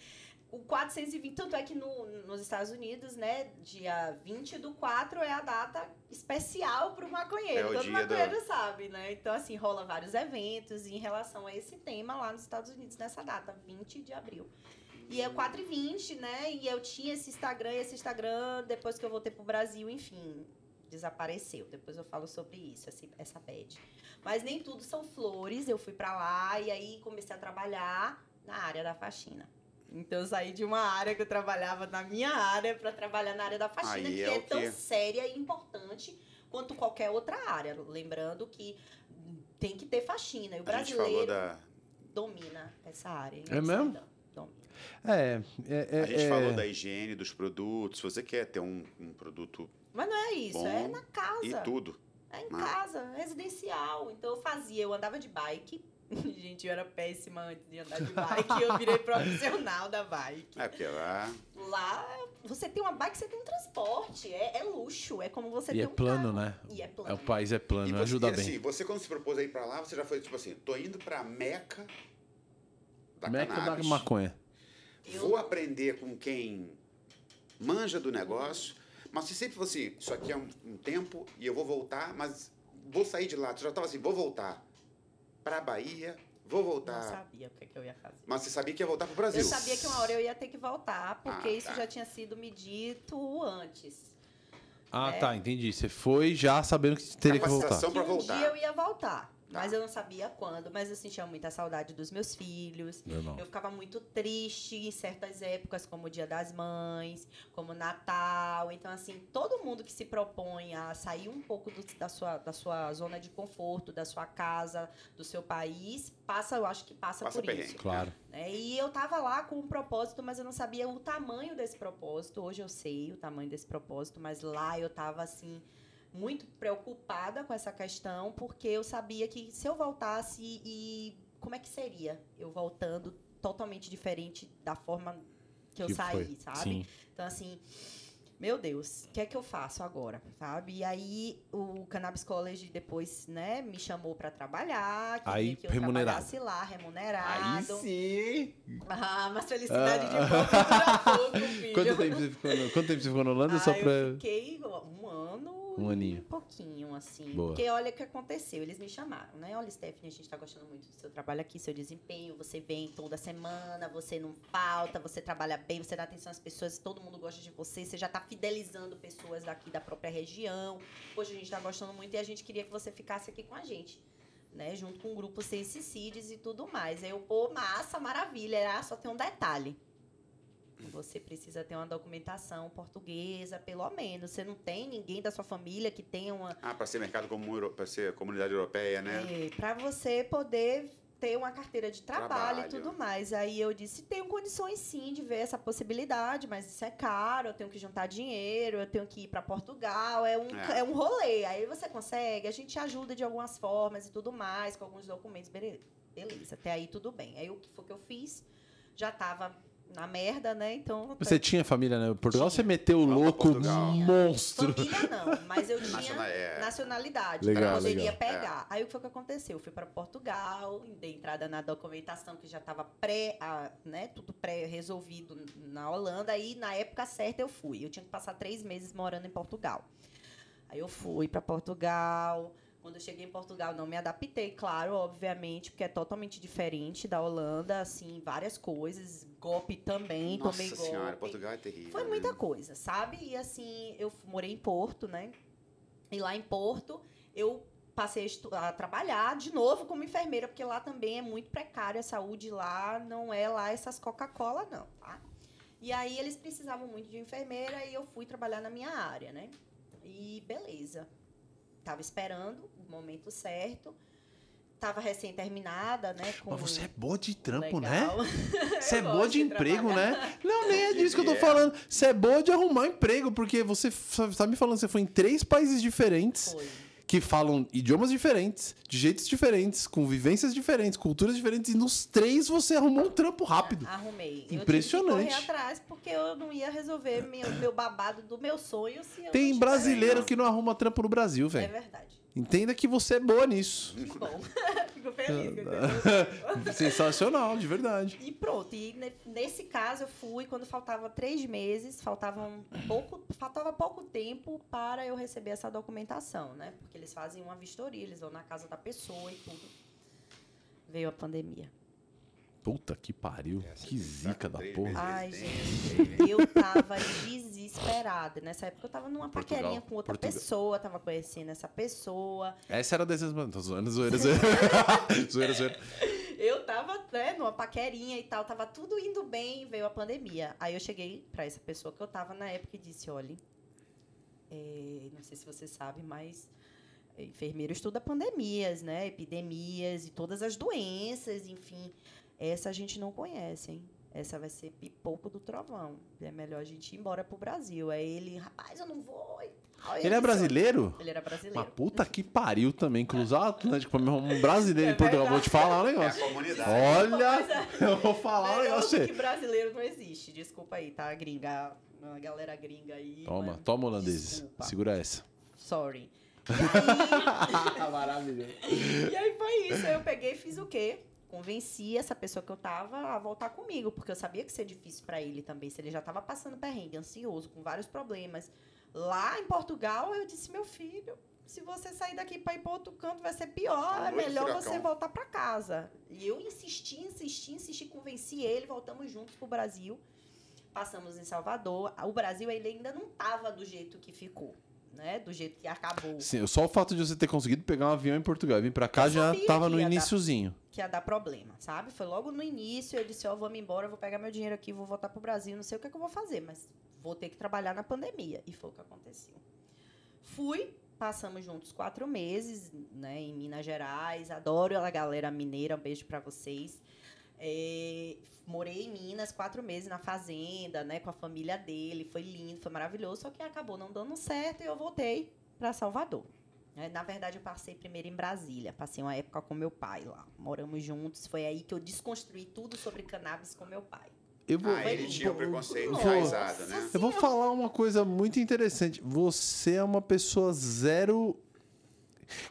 O 420, tanto é que nos Estados Unidos, né, dia 20/4 é a data especial para o maconheiro. Todo maconheiro sabe, né? Então, assim, rola vários eventos em relação a esse tema lá nos Estados Unidos, nessa data, 20 de abril. E é o 420, né? E eu tinha esse Instagram, depois que eu voltei pro Brasil, enfim, desapareceu. Depois eu falo sobre isso, essa bad. Mas nem tudo são flores, eu fui para lá e aí comecei a trabalhar na área da faxina. Então, eu saí de uma área que eu trabalhava na minha área para trabalhar na área da faxina, que é tão séria e importante quanto qualquer outra área. Lembrando que tem que ter faxina. E o brasileiro domina essa área. É mesmo? Domina. A gente falou da higiene, dos produtos. Se você quer ter um produto Mas não é isso, é na casa. E tudo. É em casa, residencial. Então, eu andava de bike. Gente, eu era péssima antes de andar de bike. Eu virei profissional da bike. Porque lá... Lá, você tem uma bike, você tem um transporte. É luxo. É como você tem um plano, carro. Né? E é plano. O país é plano, ajuda bem. Assim, você quando se propôs a ir pra lá, você já foi tipo assim, tô indo pra Meca da cannabis. Da maconha. Vou aprender com quem manja do negócio. Mas se sempre fosse assim, isso aqui é um tempo e eu vou voltar, mas vou sair de lá. Você já tava assim, vou voltar pra Bahia, vou voltar... Não sabia o que eu ia fazer. Mas você sabia que ia voltar pro Brasil? Eu sabia que uma hora eu ia ter que voltar, porque isso já tinha sido me dito antes. Tá, entendi. Você foi já sabendo que teria que voltar. Que um dia eu ia voltar. Mas eu não sabia quando, mas eu sentia muita saudade dos meus filhos. Normal. Eu ficava muito triste em certas épocas, como o Dia das Mães, como Natal. Então, assim, todo mundo que se propõe a sair um pouco da sua zona de conforto, da sua casa, do seu país, eu acho que passa por isso. Claro. E eu tava lá com um propósito, mas eu não sabia o tamanho desse propósito. Hoje eu sei o tamanho desse propósito, mas lá eu tava, assim... muito preocupada com essa questão, porque eu sabia que se eu voltasse, como é que seria eu voltando totalmente diferente da forma que eu saí, sabe? Sim. Então, assim, meu Deus, o que é que eu faço agora, sabe? E aí, o Cannabis College depois, né, me chamou para trabalhar, aí, que eu trabalhasse lá, remunerado. Aí sim! Mas felicidade de volta dura pouco, filho. Quanto tempo você ficou na Holanda? Eu fiquei um ano. Um aninho. Um pouquinho, assim. Boa. Porque olha o que aconteceu. Eles me chamaram, né? Olha, Stephanie, a gente tá gostando muito do seu trabalho aqui, seu desempenho. Você vem toda semana, você não falta, você trabalha bem, você dá atenção às pessoas, todo mundo gosta de você, você já tá fidelizando pessoas daqui da própria região. Hoje a gente tá gostando muito e a gente queria que você ficasse aqui com a gente, né? Junto com o grupo Sense Seeds e tudo mais. Aí eu, massa, maravilha. Só tem um detalhe. Você precisa ter uma documentação portuguesa, pelo menos. Você não tem ninguém da sua família que tenha uma... para ser mercado comum, para ser comunidade europeia, né? Para você poder ter uma carteira de trabalho e tudo mais. Aí eu disse, tenho condições sim de ver essa possibilidade, mas isso é caro, eu tenho que juntar dinheiro, eu tenho que ir para Portugal, é um rolê. Aí você consegue, a gente ajuda de algumas formas e tudo mais, com alguns documentos, beleza. Até aí tudo bem. Aí o que foi que eu fiz? Já estava... na merda, né? Então... Você tinha família, né? Em Portugal, Tinha. você meteu o louco monstro. Família não, mas eu tinha nacionalidade. Legal, eu poderia legal. pegar. Aí o que foi que aconteceu? Eu fui para Portugal, dei entrada na documentação que já estava né? Tudo pré-resolvido na Holanda. Aí, na época certa, eu fui. Eu tinha que passar 3 meses morando em Portugal. Aí eu fui para Portugal. Quando eu cheguei em Portugal, não me adaptei, claro, obviamente, porque é totalmente diferente da Holanda, assim, várias coisas. Golpe também, tomei golpe. Nossa senhora, Portugal é terrível. Foi muita coisa, sabe? E assim, eu morei em Porto, né? E lá em Porto, eu passei a trabalhar de novo como enfermeira, porque lá também é muito precária a saúde lá, não é lá essas Coca-Cola, não, tá? E aí eles precisavam muito de enfermeira e eu fui trabalhar na minha área, né? E beleza. Tava esperando o momento certo. Tava recém-terminada, né? Mas você é boa de trampo, legal. né? Você é boa de emprego, né? Não, nem é disso que eu tô falando. Você é boa de arrumar emprego, porque você tá me falando que você foi em 3 países diferentes. Foi. Que falam idiomas diferentes, de jeitos diferentes, com vivências diferentes, culturas diferentes, e nos 3 você arrumou um trampo rápido. Arrumei. Impressionante. Eu tive que correr atrás, porque eu não ia resolver meu babado do meu sonho se eu Tem não brasileiro tivesse. que não arruma trampo no Brasil, É velho. verdade. Entenda que você é boa nisso. Que bom. Fico feliz. Que Sensacional, de verdade. E pronto. E nesse caso eu fui quando faltava 3 meses, faltava pouco tempo para eu receber essa documentação, né? Porque eles fazem uma vistoria, eles vão na casa da pessoa e tudo. Veio a pandemia. Puta que pariu. Que zica da porra. Ai, gente, eu tava desesperada. Nessa época eu tava numa paquerinha com outra pessoa, tava conhecendo essa pessoa. Essa era desses... Tô zoando, zoeira. Zoeira. Eu tava, né, numa paquerinha e tal, tava tudo indo bem, veio a pandemia. Aí eu cheguei pra essa pessoa que eu tava na época e disse, olha, não sei se você sabe, mas enfermeiro estuda pandemias, né, epidemias e todas as doenças, enfim. Essa a gente não conhece, hein? Essa vai ser pipoco do trovão. É melhor a gente ir embora pro Brasil. Aí ele, rapaz, eu não vou. Ele é brasileiro? Ele era brasileiro. Mas puta que pariu também. Cruzar o Atlântico pra um brasileiro em Portugal. Vou te falar um negócio. É a comunidade. Olha, eu vou falar um negócio. Que brasileiro não existe. Desculpa aí, tá? Gringa. A galera gringa aí. Toma, holandeses. Desculpa. Segura essa. Sorry. E aí... Maravilhoso. E aí foi isso. Aí eu peguei e fiz o quê? Convenci essa pessoa que eu tava a voltar comigo, porque eu sabia que ia ser difícil para ele também. Se ele já tava passando perrengue, ansioso, com vários problemas. Lá em Portugal, eu disse, meu filho, se você sair daqui para ir para outro canto, vai ser pior. É melhor você voltar para casa. E eu insisti, convenci ele, voltamos juntos pro Brasil. Passamos em Salvador. O Brasil, ele ainda não tava do jeito que ficou. Né? Do jeito que acabou. Sim, só o fato de você ter conseguido pegar um avião em Portugal e vir pra cá já tava no iniciozinho. Que ia dar problema, sabe? Foi logo no início, eu disse, vamos embora, vou pegar meu dinheiro aqui, vou voltar pro Brasil, não sei o que eu vou fazer, mas vou ter que trabalhar na pandemia. E foi o que aconteceu. Fui, passamos juntos 4 meses, né, em Minas Gerais, adoro a galera mineira, um beijo pra vocês. Morei em Minas 4 meses na fazenda, né, com a família dele, foi lindo, foi maravilhoso, só que acabou não dando certo e eu voltei para Salvador. Na verdade, eu passei primeiro em Brasília, passei uma época com meu pai lá, moramos juntos, foi aí que eu desconstruí tudo sobre cannabis com meu pai. Ele tinha um preconceito enraizado, né? Eu vou falar uma coisa muito interessante, você é uma pessoa zero...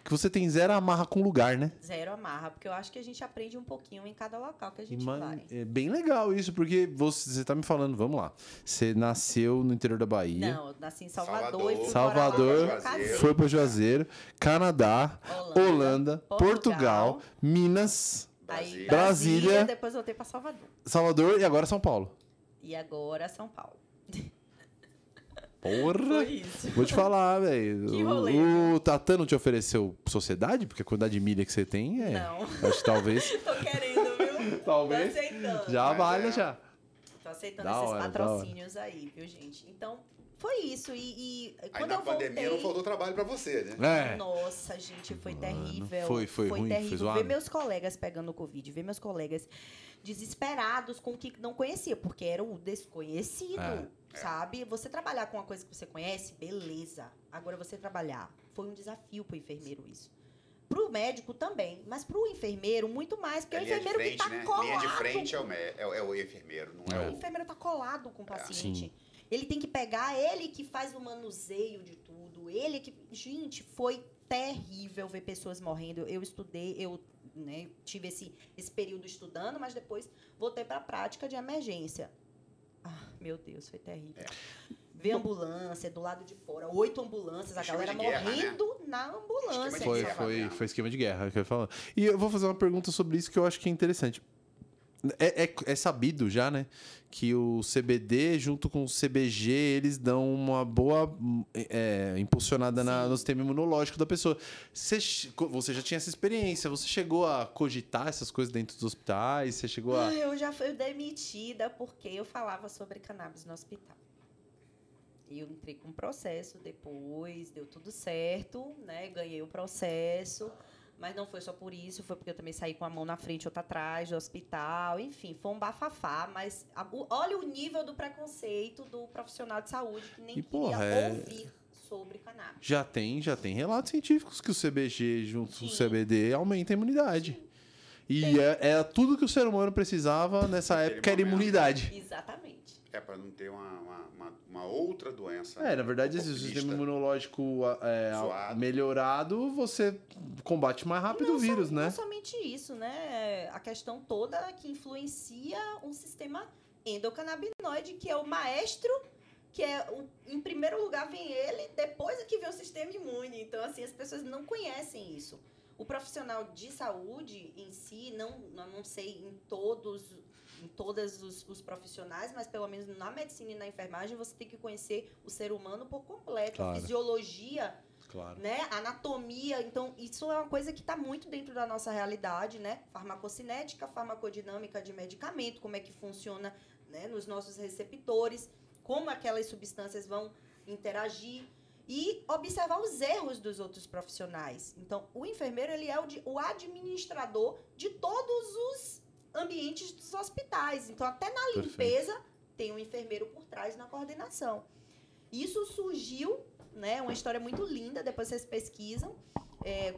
Que você tem zero amarra com lugar, né? Zero amarra, porque eu acho que a gente aprende um pouquinho em cada local que a gente vai. É bem legal isso, porque você tá me falando, vamos lá. Você nasceu no interior da Bahia. Não, eu nasci em Salvador. E fui Salvador, foi para Juazeiro, Canadá, Holanda, Portugal, Minas, Brasília. Depois voltei para Salvador. Salvador e agora São Paulo. E agora São Paulo. Porra! Foi isso. Vou te falar, velho. Que rolê. O Tatan não te ofereceu sociedade? Porque a quantidade de milha que você tem é... Não. Acho que talvez... Tô querendo, viu? Talvez. Tô aceitando. Já vale, já. Tô aceitando esses patrocínios aí, viu, gente? Então, foi isso. E quando aí na pandemia não faltou trabalho pra você, né? Nossa, gente, foi terrível. Foi ruim, terrível. foi zoado. Ver meus colegas pegando Covid, ver meus colegas desesperados com o que não conhecia, porque era o desconhecido, sabe? Você trabalhar com uma coisa que você conhece, beleza. Agora, você trabalhar, foi um desafio pro enfermeiro isso. Pro médico também, mas pro enfermeiro muito mais, porque o enfermeiro frente, que tá né? colado. Linha de frente é o enfermeiro, não é O enfermeiro tá colado com o paciente. Sim. Ele tem que pegar, ele que faz o manuseio de tudo, ele que... Gente, foi terrível ver pessoas morrendo. Eu estudei, né, tive esse período estudando, mas depois voltei para a prática de emergência. Ah, meu Deus, foi terrível. Ver ambulância do lado de fora, 8 ambulâncias, a galera morrendo, né? Na ambulância. Foi esquema de guerra que eu ia falar. E eu vou fazer uma pergunta sobre isso que eu acho que é interessante. É sabido já, né? Que o CBD junto com o CBG, eles dão uma boa impulsionada no sistema imunológico da pessoa. Você já tinha essa experiência, você chegou a cogitar essas coisas dentro dos hospitais? Você chegou a... Eu já fui demitida porque eu falava sobre cannabis no hospital. Eu entrei com um processo depois, deu tudo certo, né? Ganhei o processo, mas não foi só por isso, foi porque eu também saí com a mão na frente e outra atrás do hospital, enfim, foi um bafafá, mas olha o nível do preconceito do profissional de saúde que nem queria ouvir sobre cannabis. Já tem relatos científicos que o CBG junto com o CBD aumenta a imunidade. Sim. E é tudo que o ser humano precisava nessa época, era imunidade. Exatamente. Para não ter uma outra doença. Na verdade, se o sistema imunológico melhorado, você combate mais rápido o vírus, né? Não somente isso, né? A questão toda que influencia um sistema endocannabinoide, que é o maestro, que em primeiro lugar vem ele, depois é que vem o sistema imune. Então, assim, as pessoas não conhecem isso. O profissional de saúde em si, não sei em todos os profissionais, mas pelo menos na medicina e na enfermagem, você tem que conhecer o ser humano por completo, claro. A fisiologia, claro. Né? A anatomia. Então, isso é uma coisa que está muito dentro da nossa realidade, né? Farmacocinética, farmacodinâmica de medicamento, como é que funciona, né, nos nossos receptores, como aquelas substâncias vão interagir e observar os erros dos outros profissionais. Então, o enfermeiro ele é o administrador de todos os ambientes dos hospitais. Então, até na limpeza, tem um enfermeiro por trás na coordenação. Isso surgiu, né, uma história muito linda, depois vocês pesquisam.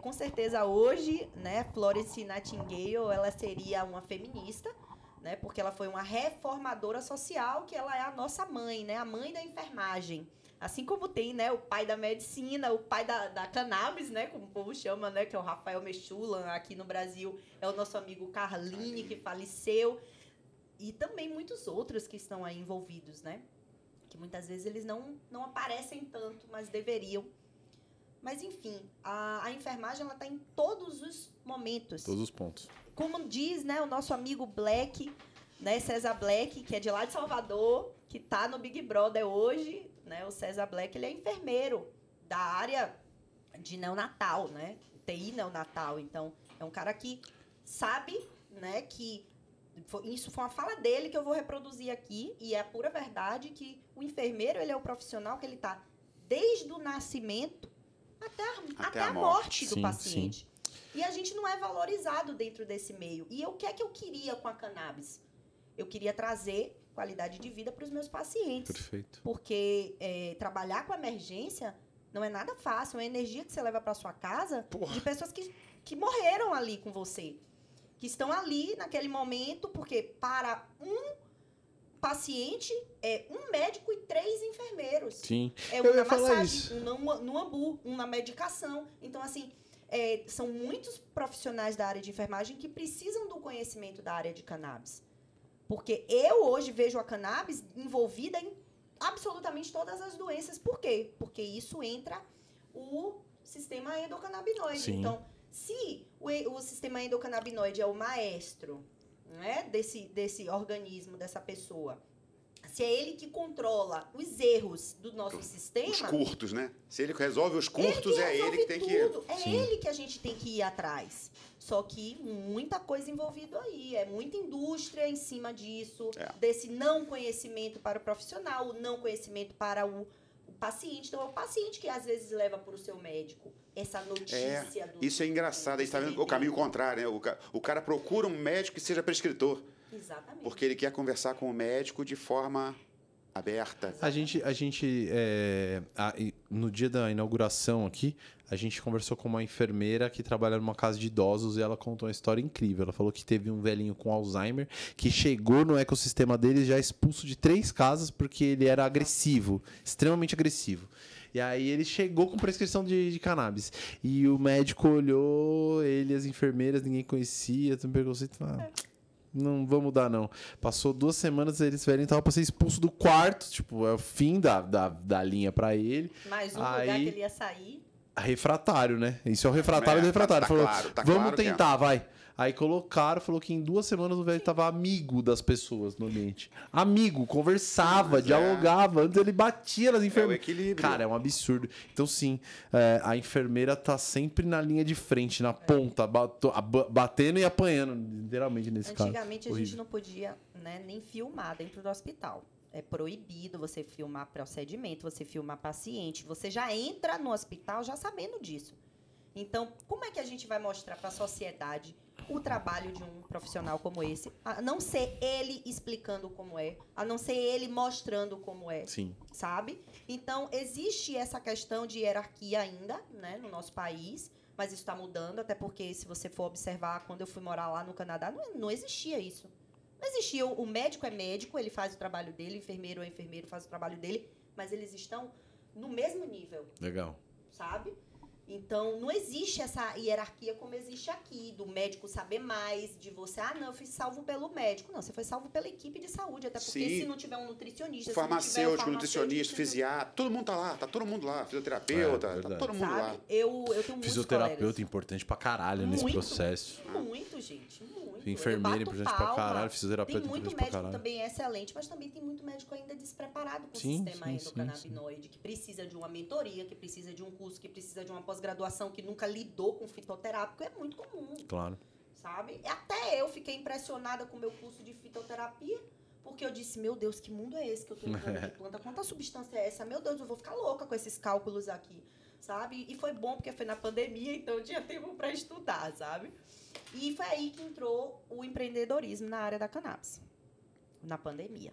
Com certeza, hoje, né, Florence Nightingale, ela seria uma feminista, né, porque ela foi uma reformadora social, que ela é a nossa mãe, né, a mãe da enfermagem. Assim como tem, né, o pai da medicina, o pai da cannabis, né, como o povo chama, né, que é o Rafael Mechulan, aqui no Brasil é o nosso amigo Carline, que faleceu, e também muitos outros que estão aí envolvidos, né, que muitas vezes eles não aparecem tanto, mas deveriam. Mas, enfim, a enfermagem, ela está em todos os momentos. Todos os pontos. Como diz, né, o nosso amigo Black, né, César Black, que é de lá de Salvador, que está no Big Brother hoje, né, o César Black, ele é enfermeiro da área de neonatal, né, TI neonatal. Então, é um cara que sabe, né, que isso foi uma fala dele que eu vou reproduzir aqui, e é a pura verdade que o enfermeiro, ele é o profissional que ele está desde o nascimento até a morte do paciente. Sim. E a gente não é valorizado dentro desse meio. E o que é que eu queria com a cannabis? Eu queria trazer qualidade de vida para os meus pacientes. Perfeito. Porque trabalhar com emergência não é nada fácil. É uma energia que você leva para sua casa de pessoas que morreram ali com você. Que estão ali naquele momento, porque para um paciente é um médico e 3 enfermeiros. Sim. É um na massagem, um no ambu, um na medicação. Então, assim, são muitos profissionais da área de enfermagem que precisam do conhecimento da área de cannabis. Porque eu hoje vejo a cannabis envolvida em absolutamente todas as doenças. Por quê? Porque isso entra o sistema endocannabinoide. Sim. Então, se o sistema endocannabinoide é o maestro, né, desse organismo, dessa pessoa, se é ele que controla os erros do nosso sistema... Os curtos, né? Se ele resolve os curtos, é ele que tem que ir. É ele que a gente tem que ir atrás. Só que muita coisa envolvida aí. É muita indústria em cima disso, desse não conhecimento para o profissional, o não conhecimento para o paciente. Então, é o paciente que às vezes leva para o seu médico essa notícia. Isso é engraçado. Aí está vendo o caminho contrário, né? O cara procura um médico que seja prescritor. Exatamente. Porque ele quer conversar com o médico de forma aberta. No dia da inauguração aqui, a gente conversou com uma enfermeira que trabalha numa casa de idosos e ela contou uma história incrível. Ela falou que teve um velhinho com Alzheimer que chegou no ecossistema deles já expulso de 3 casas porque ele era agressivo, extremamente agressivo. E aí ele chegou com prescrição de cannabis. E o médico olhou, ele, as enfermeiras, ninguém conhecia, tem preconceito. Não vamos mudar, não. Passou 2 semanas, eles velhinhos estavam pra ser expulso do quarto. Tipo, é o fim da linha pra ele. Mais um lugar que ele ia sair. Refratário, né? Isso é o refratário do refratário. Falou, vamos tentar, vai. Aí colocaram, falou que em 2 semanas o velho tava amigo das pessoas no ambiente. Amigo, conversava, dialogava. Antes ele batia nas enfermeiras. É o equilíbrio. Cara, é um absurdo. Então, sim, a enfermeira tá sempre na linha de frente, na ponta, batendo e apanhando, literalmente, nesse caso. Antigamente, a gente não podia, né, nem filmar dentro do hospital. É proibido você filmar procedimento, você filmar paciente. Você já entra no hospital já sabendo disso. Então, como é que a gente vai mostrar para a sociedade o trabalho de um profissional como esse? A não ser ele explicando como é, a não ser ele mostrando como é. Sim. Sabe? Então, existe essa questão de hierarquia ainda, né, no nosso país, mas isso está mudando, até porque, se você for observar, quando eu fui morar lá no Canadá, não existia isso. Não existia. O médico é médico, ele faz o trabalho dele, o enfermeiro é enfermeiro, faz o trabalho dele, mas eles estão no mesmo nível. Legal. Sabe? Então, não existe essa hierarquia como existe aqui, do médico saber mais, de você, não, eu fui salvo pelo médico. Não, você foi salvo pela equipe de saúde, até porque se não tiver um nutricionista, farmacêutico, nutricionista, fisiatra, todo mundo tá todo mundo lá, fisioterapeuta, tá todo mundo lá. Eu tenho muitos fisioterapeuta colegas. Importante pra caralho nesse processo. Muito, gente, muito. Enfermeira importante pra caralho, fisioterapeuta importante pra caralho. Tem muito médico também excelente, mas também tem muito médico ainda despreparado com o sistema endocannabinoide, que precisa de uma mentoria, que precisa de um curso, que precisa de uma pós-graduação, que nunca lidou com fitoterápico, é muito comum. Claro. Sabe? Até eu fiquei impressionada com o meu curso de fitoterapia, porque eu disse, meu Deus, que mundo é esse que eu tô entrando de planta? Quanta substância é essa? Meu Deus, eu vou ficar louca com esses cálculos aqui, sabe? E foi bom, porque foi na pandemia, então eu tinha tempo para estudar, sabe? E foi aí que entrou o empreendedorismo na área da cannabis, na pandemia.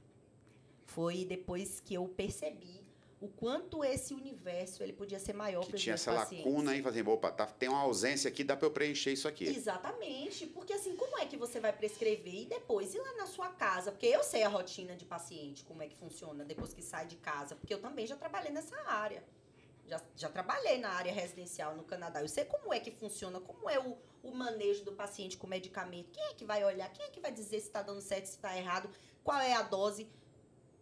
Foi depois que eu percebi o quanto esse universo ele podia ser maior para os meus pacientes. Tinha essa lacuna aí, fazer, opa, tem uma ausência aqui, dá para eu preencher isso aqui. Exatamente, porque assim, como é que você vai prescrever e depois ir lá na sua casa? Porque eu sei a rotina de paciente, como é que funciona depois que sai de casa, porque eu também já trabalhei nessa área. Já trabalhei na área residencial no Canadá. Eu sei como é que funciona, como é o manejo do paciente com medicamento. Quem é que vai olhar? Quem é que vai dizer se está dando certo, se está errado? Qual é a dose?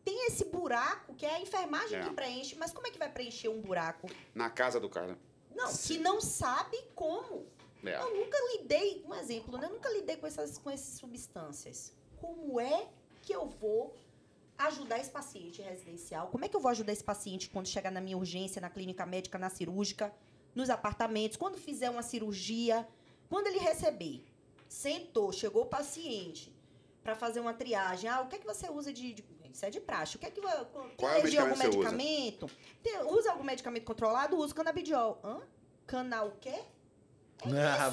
Tem esse buraco que é a enfermagem que preenche. Mas como é que vai preencher um buraco? Na casa do cara. Não, que não sabe como. Eu nunca lidei, um exemplo, né? Eu nunca lidei com essas substâncias. Como é que eu vou ajudar esse paciente residencial? Como é que eu vou ajudar esse paciente quando chegar na minha urgência, na clínica médica, na cirúrgica, nos apartamentos, quando fizer uma cirurgia, quando ele receber? Sentou, chegou o paciente para fazer uma triagem. O que é que você usa isso é de praxe. O que é que qual é o medicamento algum medicamento? Usa algum medicamento controlado? Usa canabidiol. Canal o quê?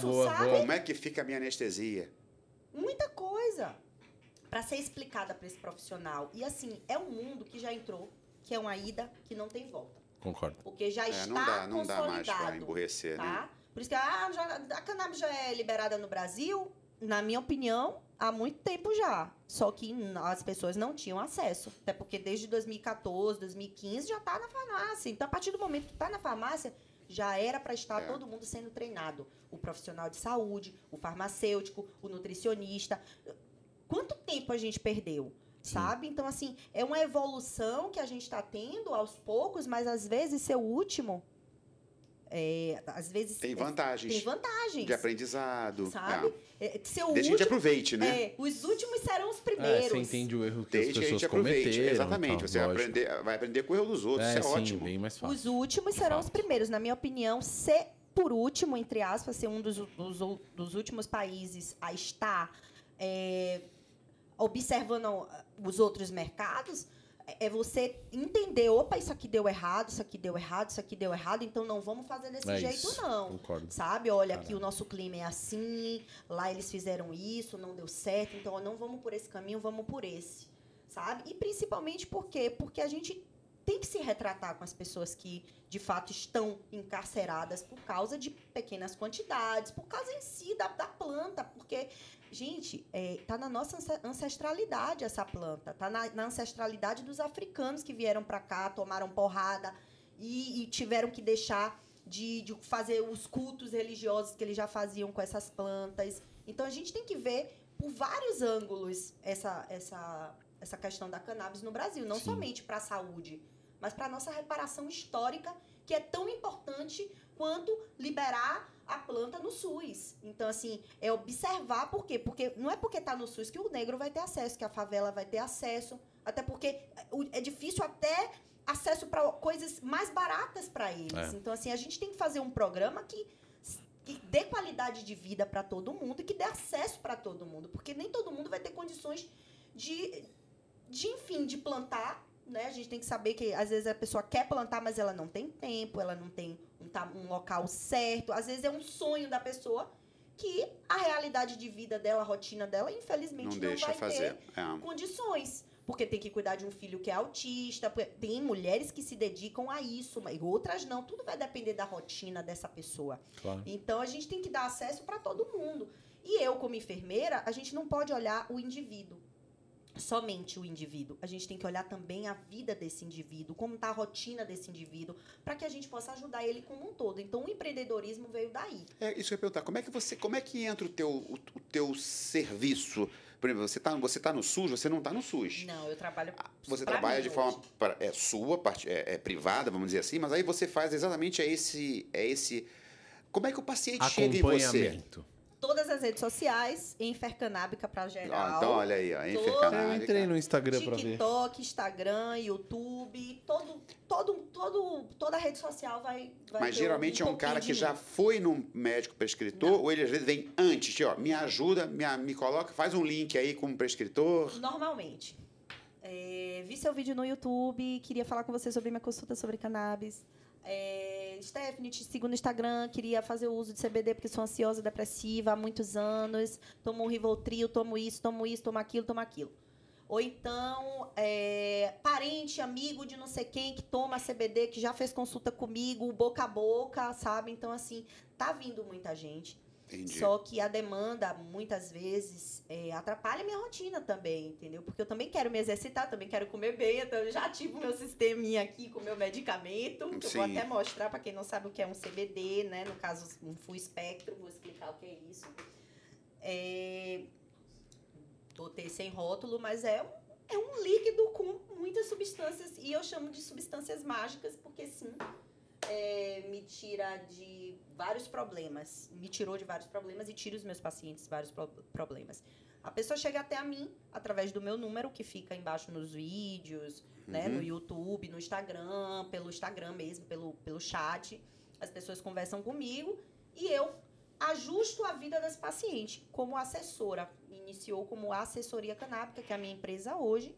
Boa. Como é que fica a minha anestesia? Muita coisa para ser explicada para esse profissional. E assim, é um mundo que já entrou, que é uma ida que não tem volta. Concordo. Porque já está não consolidado. Dá mais para emburrecer, tá? né? Por isso que a cannabis já é liberada no Brasil, na minha opinião, há muito tempo já. Só que as pessoas não tinham acesso. Até porque desde 2014, 2015 já está na farmácia. Então, a partir do momento que está na farmácia, já era para estar todo mundo sendo treinado. O profissional de saúde, o farmacêutico, o nutricionista. Quanto tempo a gente perdeu, sabe? Então, assim, é uma evolução que a gente está tendo aos poucos, mas às vezes ser o último... às vezes tem vantagens. Tem vantagens. De aprendizado. Sabe? Desde que a gente aproveite, né? Os últimos serão os primeiros. Você entende o erro que desde as pessoas cometeram. Exatamente. Você vai aprender com o erro dos outros. Isso é ótimo. Bem mais fácil. Os últimos serão os primeiros. Na minha opinião, ser por último, entre aspas, ser um dos últimos países a estar observando os outros mercados, é você entender, opa, isso aqui deu errado, isso aqui deu errado, isso aqui deu errado, então não vamos fazer desse jeito, isso. não. Concordo. Sabe? Olha, aqui o nosso clima é assim, lá eles fizeram isso, não deu certo, então não vamos por esse caminho, vamos por esse. sabe? E principalmente por quê? Porque a gente tem que se retratar com as pessoas que, de fato, estão encarceradas por causa de pequenas quantidades, por causa em si da planta, porque, gente, tá na nossa ancestralidade essa planta, tá na ancestralidade dos africanos que vieram para cá, tomaram porrada e tiveram que deixar de fazer os cultos religiosos que eles já faziam com essas plantas. Então, a gente tem que ver por vários ângulos essa questão da cannabis no Brasil, não somente para a saúde, mas para a nossa reparação histórica, que é tão importante quanto liberar a planta no SUS. Então, assim, é observar por quê? Porque não é porque está no SUS que o negro vai ter acesso, que a favela vai ter acesso, até porque é difícil até acesso para coisas mais baratas para eles. Então, assim, a gente tem que fazer um programa que dê qualidade de vida para todo mundo e que dê acesso para todo mundo, porque nem todo mundo vai ter condições de plantar, né? A gente tem que saber que, às vezes, a pessoa quer plantar, mas ela não tem tempo, ela não tem um local certo. Às vezes, é um sonho da pessoa que a realidade de vida dela, a rotina dela, infelizmente, não vai ter condições. Porque tem que cuidar de um filho que é autista, tem mulheres que se dedicam a isso, mas outras não. Tudo vai depender da rotina dessa pessoa. Claro. Então, a gente tem que dar acesso para todo mundo. E eu, como enfermeira, a gente não pode olhar o indivíduo, somente o indivíduo. A gente tem que olhar também a vida desse indivíduo, como está a rotina desse indivíduo, para que a gente possa ajudar ele como um todo. Então, o empreendedorismo veio daí. Isso que eu ia perguntar. Como é que entra o teu serviço? Por exemplo, você tá no SUS, você não está no SUS. Não, eu trabalho. Você trabalha de forma sua, privada, vamos dizer assim, mas aí você faz exatamente esse. Como é que o paciente chega em você? Todas as redes sociais, Enfercanábica para geral. Então, olha aí, Enfercanábica. Eu entrei no Instagram para ver. TikTok, Instagram, YouTube, toda rede social vai Mas geralmente é um cara que já foi num médico prescritor, ou ele às vezes vem antes, me ajuda, me coloca, faz um link aí como prescritor. Normalmente. Vi seu vídeo no YouTube, queria falar com você sobre minha consulta sobre cannabis. Stephanie, te sigo no Instagram, queria fazer o uso de CBD porque sou ansiosa, depressiva há muitos anos, tomo um Rivotril, tomo isso, tomo aquilo. Ou então, parente, amigo de não sei quem que toma CBD, que já fez consulta comigo, boca a boca, sabe? Então, assim, tá vindo muita gente. Entendi. Só que a demanda, muitas vezes, atrapalha a minha rotina também, entendeu? Porque eu também quero me exercitar, também quero comer bem, então eu já ativo meu sisteminha aqui com o meu medicamento, que eu vou até mostrar para quem não sabe o que é um CBD, né? No caso, um full espectro, vou explicar o que é isso. Botei sem rótulo, mas é um líquido com muitas substâncias, e eu chamo de substâncias mágicas, porque sim, me tira de vários problemas, me tirou de vários problemas e tira os meus pacientes de vários problemas. A pessoa chega até a mim através do meu número, que fica embaixo nos vídeos, né, no YouTube, no Instagram, pelo Instagram mesmo, pelo chat. As pessoas conversam comigo e eu ajusto a vida das pacientes como assessora. Iniciou como assessoria canábica, que é a minha empresa hoje.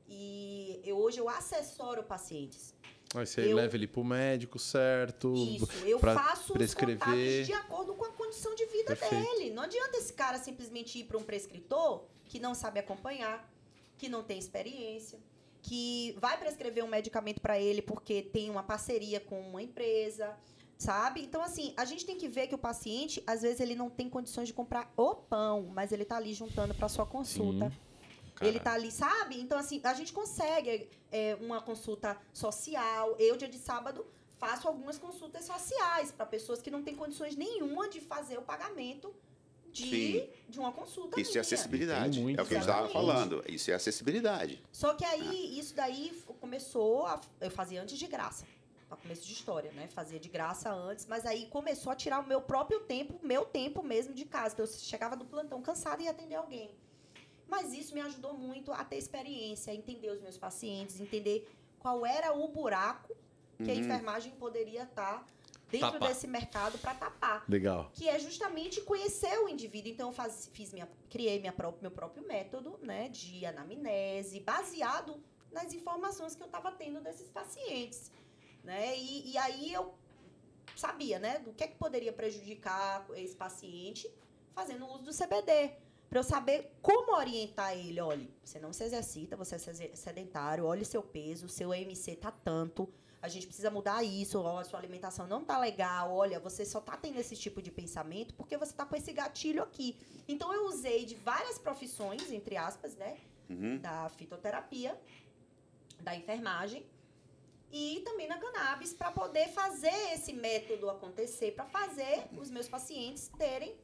E hoje eu assessoro pacientes. Aí você leva ele pro médico, certo? Isso, eu faço os contatos de acordo com a condição de vida dele. Não adianta esse cara simplesmente ir para um prescritor que não sabe acompanhar, que não tem experiência, que vai prescrever um medicamento para ele porque tem uma parceria com uma empresa, sabe? Então, assim, a gente tem que ver que o paciente, às vezes, ele não tem condições de comprar o pão, mas ele tá ali juntando para sua consulta. Ele tá ali, sabe? Então, assim, a gente consegue uma consulta social. Eu, dia de sábado, faço algumas consultas sociais para pessoas que não têm condições nenhuma de fazer o pagamento de uma consulta. Isso é acessibilidade. É o que a gente estava falando. Isso é acessibilidade. Só que aí, isso daí começou eu fazia antes de graça. No começo de história, né? Fazia de graça antes, mas aí começou a tirar o meu próprio tempo, meu tempo mesmo de casa. Então, eu chegava do plantão cansada e ia atender alguém. Mas isso me ajudou muito a ter experiência, a entender os meus pacientes, entender qual era o buraco que a enfermagem poderia estar dentro desse mercado para tapar. Legal. Que é justamente conhecer o indivíduo. Então, eu criei meu próprio método, né, de anamnese, baseado nas informações que eu estava tendo desses pacientes. Né? E aí eu sabia, né, do que poderia prejudicar esse paciente fazendo uso do CBD. para eu saber como orientar ele. Olha, você não se exercita, você é sedentário, olha o seu peso, o seu AMC tá tanto, a gente precisa mudar isso, ó, a sua alimentação não tá legal, olha, você só tá tendo esse tipo de pensamento porque você tá com esse gatilho aqui. Então, eu usei de várias profissões, entre aspas, né? Da fitoterapia, da enfermagem e também na cannabis, para poder fazer esse método acontecer, para fazer os meus pacientes terem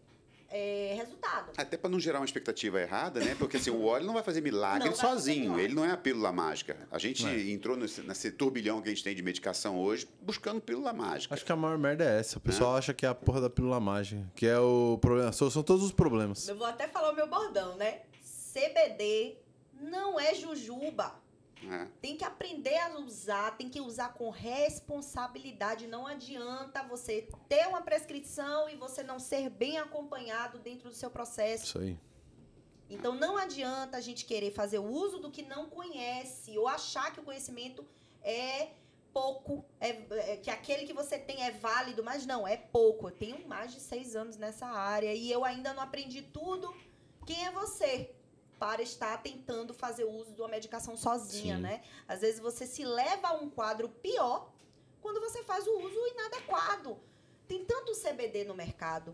resultado. Até para não gerar uma expectativa errada, né? Porque assim, o óleo não vai fazer milagre sozinho. Ele não é a pílula mágica. A gente entrou nesse turbilhão que a gente tem de medicação hoje buscando pílula mágica. Acho que a maior merda é essa. O pessoal acha que é a porra da pílula mágica, que é o problema. São todos os problemas. Eu vou até falar o meu bordão, né? CBD não é jujuba. Tem que aprender a usar, tem que usar com responsabilidade. Não adianta você ter uma prescrição e você não ser bem acompanhado dentro do seu processo. Isso aí. Então, não adianta a gente querer fazer o uso do que não conhece ou achar que o conhecimento é pouco, que aquele que você tem é válido, mas não, é pouco. Eu tenho mais de 6 anos nessa área e eu ainda não aprendi tudo. Quem é você para estar tentando fazer uso de uma medicação sozinha, né? Às vezes você se leva a um quadro pior quando você faz o uso inadequado. Tem tanto CBD no mercado.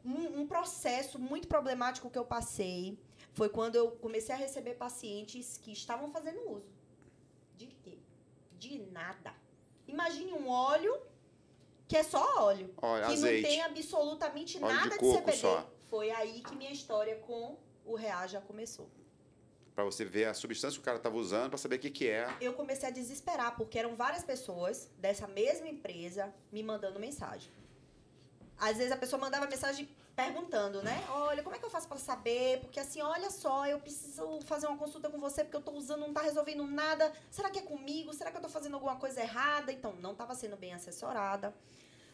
Um processo muito problemático que eu passei foi quando eu comecei a receber pacientes que estavam fazendo uso. De quê? De nada. Imagine um óleo que é só óleo. Que azeite. Não tem absolutamente óleo nada de coco CBD. Só. Foi aí que minha história com o Reá já começou. Para você ver a substância que o cara estava usando, para saber o que é. Eu comecei a desesperar, porque eram várias pessoas dessa mesma empresa me mandando mensagem. Às vezes a pessoa mandava mensagem perguntando, né? Olha, como é que eu faço para saber? Porque assim, olha só, eu preciso fazer uma consulta com você porque eu tô usando, não tá resolvendo nada. Será que é comigo? Será que eu tô fazendo alguma coisa errada? Então, não estava sendo bem assessorada.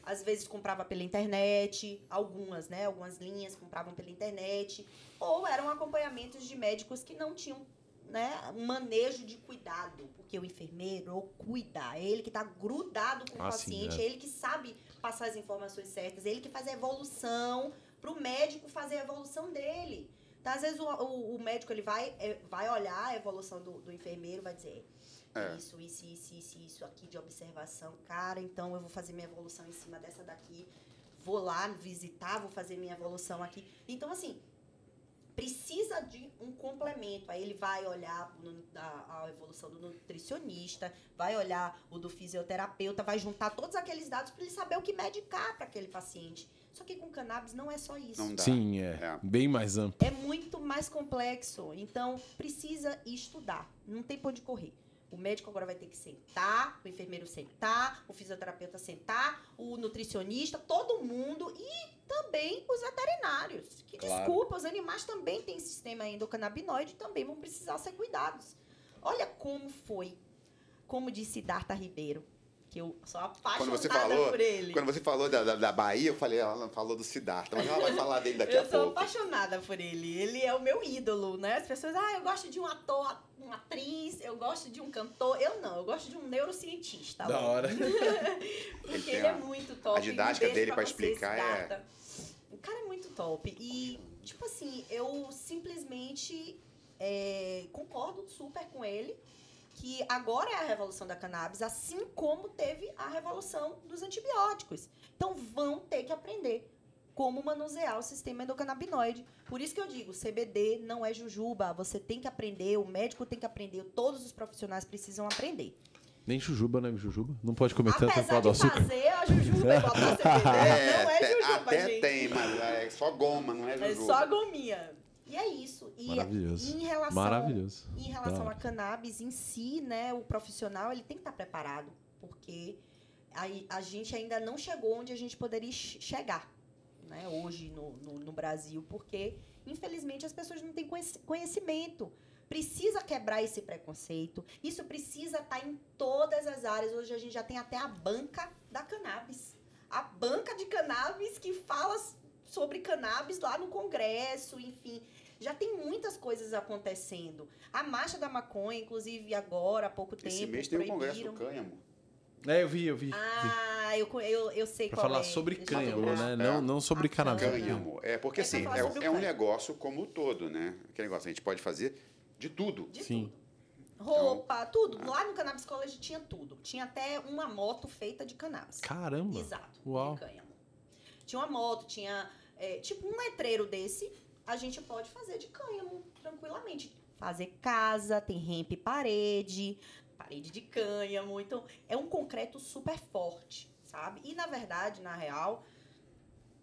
Às vezes comprava pela internet, algumas, né? Algumas linhas compravam pela internet. Ou eram acompanhamentos de médicos que não tinham, né, um manejo de cuidado. Porque o enfermeiro cuida, é ele que está grudado com o paciente, é ele que sabe passar as informações certas, é ele que faz a evolução para o médico fazer a evolução dele. Então, às vezes, o médico ele vai olhar a evolução do enfermeiro, vai dizer... Isso aqui de observação, cara, então eu vou fazer minha evolução em cima dessa daqui, vou lá visitar, vou fazer minha evolução aqui. Então, assim, precisa de um complemento. Aí ele vai olhar a evolução do nutricionista, vai olhar o do fisioterapeuta, vai juntar todos aqueles dados para ele saber o que medicar para aquele paciente. Só que com cannabis não é só isso. Não dá. Sim, bem mais amplo. É muito mais complexo. Então, precisa estudar. Não tem pra onde correr. O médico agora vai ter que sentar, o enfermeiro sentar, o fisioterapeuta sentar, o nutricionista, todo mundo e também os veterinários. Que desculpa, os animais também têm sistema endocannabinoide e também vão precisar ser cuidados. Olha como foi, como disse Siddhartha Ribeiro, que eu sou apaixonada por ele. Quando você falou da Bahia, eu falei, ela falou do Siddhartha, mas ela vai falar dele daqui a pouco. Eu sou apaixonada por ele. Ele é o meu ídolo, né? As pessoas, eu gosto de um ator, uma atriz, eu gosto de um cantor. Eu não, eu gosto de um neurocientista. Da hora. Porque ele é muito top. A didática dele pra explicar O cara é muito top. E, tipo assim, eu simplesmente concordo super com ele. Que agora é a revolução da cannabis, assim como teve a revolução dos antibióticos. Então, vão ter que aprender como manusear o sistema endocannabinoide. Por isso que eu digo, CBD não é jujuba. Você tem que aprender, o médico tem que aprender, todos os profissionais precisam aprender. Nem jujuba, né? Jujuba. Não pode comer tanto por causa do açúcar. Apesar de fazer a jujuba e botar CBD, não é jujuba, até gente. Tem, mas é só goma, não é jujuba. É só gominha. E é isso. E maravilhoso. Em relação a cannabis em si, né, o profissional ele tem que estar preparado, porque a gente ainda não chegou onde a gente poderia chegar, né, hoje no Brasil, porque, infelizmente, as pessoas não têm conhecimento. Precisa quebrar esse preconceito. Isso precisa estar em todas as áreas. Hoje a gente já tem até a banca da cannabis. A banca de cannabis que fala sobre cannabis lá no Congresso, enfim. Já tem muitas coisas acontecendo. A marcha da maconha, inclusive agora, há pouco tempo, esse mês tem o Congresso do Cânhamo. Eu vi. Eu sei pra qual é. falar sobre Deixa eu cânhamo, lembrar. né? Não sobre cannabis. Cânhamo. Porque assim, falar sobre o é um cânhamo. negócio como um todo, né? Aquele negócio, a gente pode fazer de tudo. Sim. Roupa, tudo. Lá no Cannabis College tinha tudo. Tinha até uma moto feita de cannabis. Caramba. Exato. Uau. De cânhamo. Tinha uma moto, tinha tipo um letreiro desse. A gente pode fazer de cânhamo, tranquilamente. Fazer casa, tem ramp parede de cânhamo. Então, é um concreto super forte, sabe? E, na verdade, na real,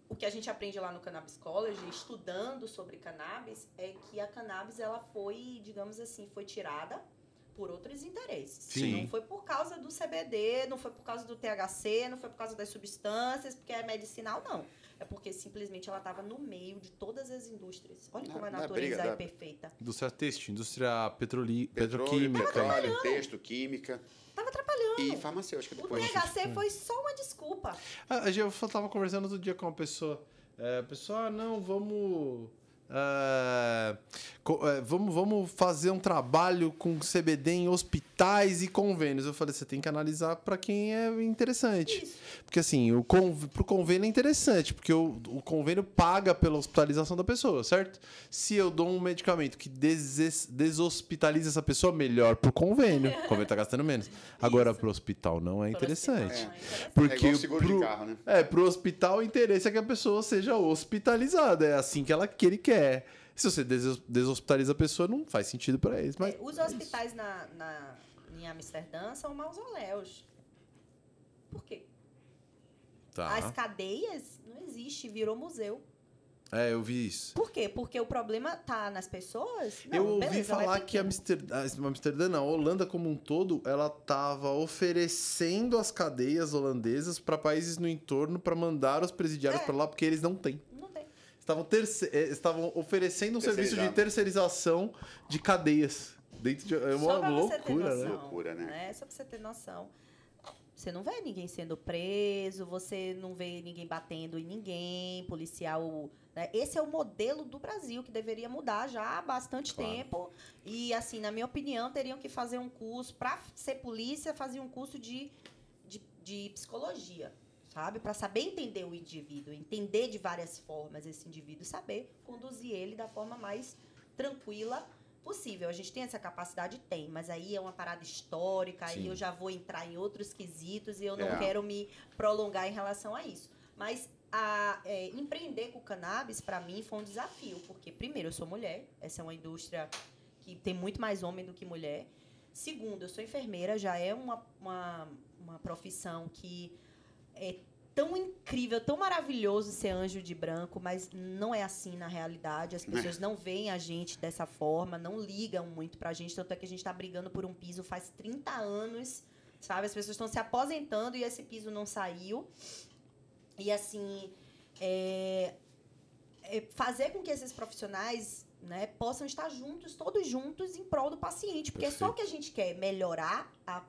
o que a gente aprende lá no Cannabis College, estudando sobre cannabis, é que a cannabis, ela foi, digamos assim, foi tirada por outros interesses. Sim. Não foi por causa do CBD, não foi por causa do THC, não foi por causa das substâncias, porque é medicinal, não. É porque simplesmente ela estava no meio de todas as indústrias. Olha como a natureza é perfeita. Indústria têxtil, indústria Petróleo, petroquímica. texto, química. Tava atrapalhando. E farmacêutica O depois. THC foi só uma desculpa. Eu tava conversando outro dia com uma pessoa. Não, vamos. Vamos fazer um trabalho com CBD em hospitais e convênios. Eu falei, você tem que analisar para quem é interessante. Isso. Porque assim, pro convênio é interessante, porque o convênio paga pela hospitalização da pessoa, certo? Se eu dou um medicamento que deshospitaliza essa pessoa, melhor pro convênio. O convênio tá gastando menos. Agora, pro hospital não é interessante. Porque igual seguro de carro, né? Pro hospital o interesse é que a pessoa seja hospitalizada. É assim que ele quer. Se você deshospitaliza a pessoa, não faz sentido para eles. Mas os hospitais em Amsterdã são mausoléus. Por quê? Tá. As cadeias não existe, virou museu. Eu vi isso. Por quê? Porque o problema tá nas pessoas? Não, Eu ouvi beleza, falar que Amsterdã não, a Holanda como um todo, ela tava oferecendo as cadeias holandesas para países no entorno para mandar os presidiários para lá, porque eles não têm. Não tem. Estavam oferecendo um serviço de terceirização de cadeias. Dentro de, é uma Só pra você ter loucura, noção, né? Loucura, né? Só pra você ter noção. Você não vê ninguém sendo preso, você não vê ninguém batendo em ninguém, policial. Né? Esse é o modelo do Brasil, que deveria mudar já há bastante tempo. E, assim, na minha opinião, teriam que fazer um curso. Para ser polícia, fazer um curso de psicologia, sabe? Para saber entender o indivíduo, entender de várias formas esse indivíduo, saber conduzir ele da forma mais tranquila possível. A gente tem essa capacidade? Tem, mas aí é uma parada histórica, aí eu já vou entrar em outros quesitos e eu não quero me prolongar em relação a isso. Mas empreender com cannabis, para mim, foi um desafio, porque, primeiro, eu sou mulher, essa é uma indústria que tem muito mais homem do que mulher. Segundo, eu sou enfermeira, já é uma profissão que é tão incrível, tão maravilhoso ser anjo de branco, mas não é assim na realidade. As pessoas não veem a gente dessa forma, não ligam muito pra gente. Tanto é que a gente tá brigando por um piso faz 30 anos, sabe? As pessoas estão se aposentando e esse piso não saiu. E, assim, fazer com que esses profissionais, né, possam estar juntos, todos juntos, em prol do paciente. Porque é só o que a gente quer, melhorar a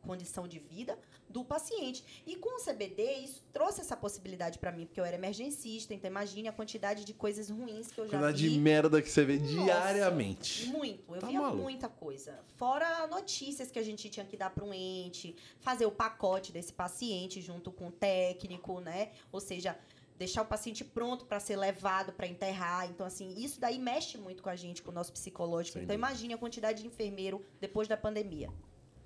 condição de vida do paciente. E com o CBD, isso trouxe essa possibilidade para mim, porque eu era emergencista, então imagine a quantidade de coisas ruins que eu já vi. Quantidade de merda que você vê diariamente. Muito. Eu via muita coisa. Fora notícias que a gente tinha que dar para um ente, fazer o pacote desse paciente junto com o técnico, né? Ou seja, deixar o paciente pronto para ser levado para enterrar. Então, assim, isso daí mexe muito com a gente, com o nosso psicológico. Então, imagine a quantidade de enfermeiro depois da pandemia.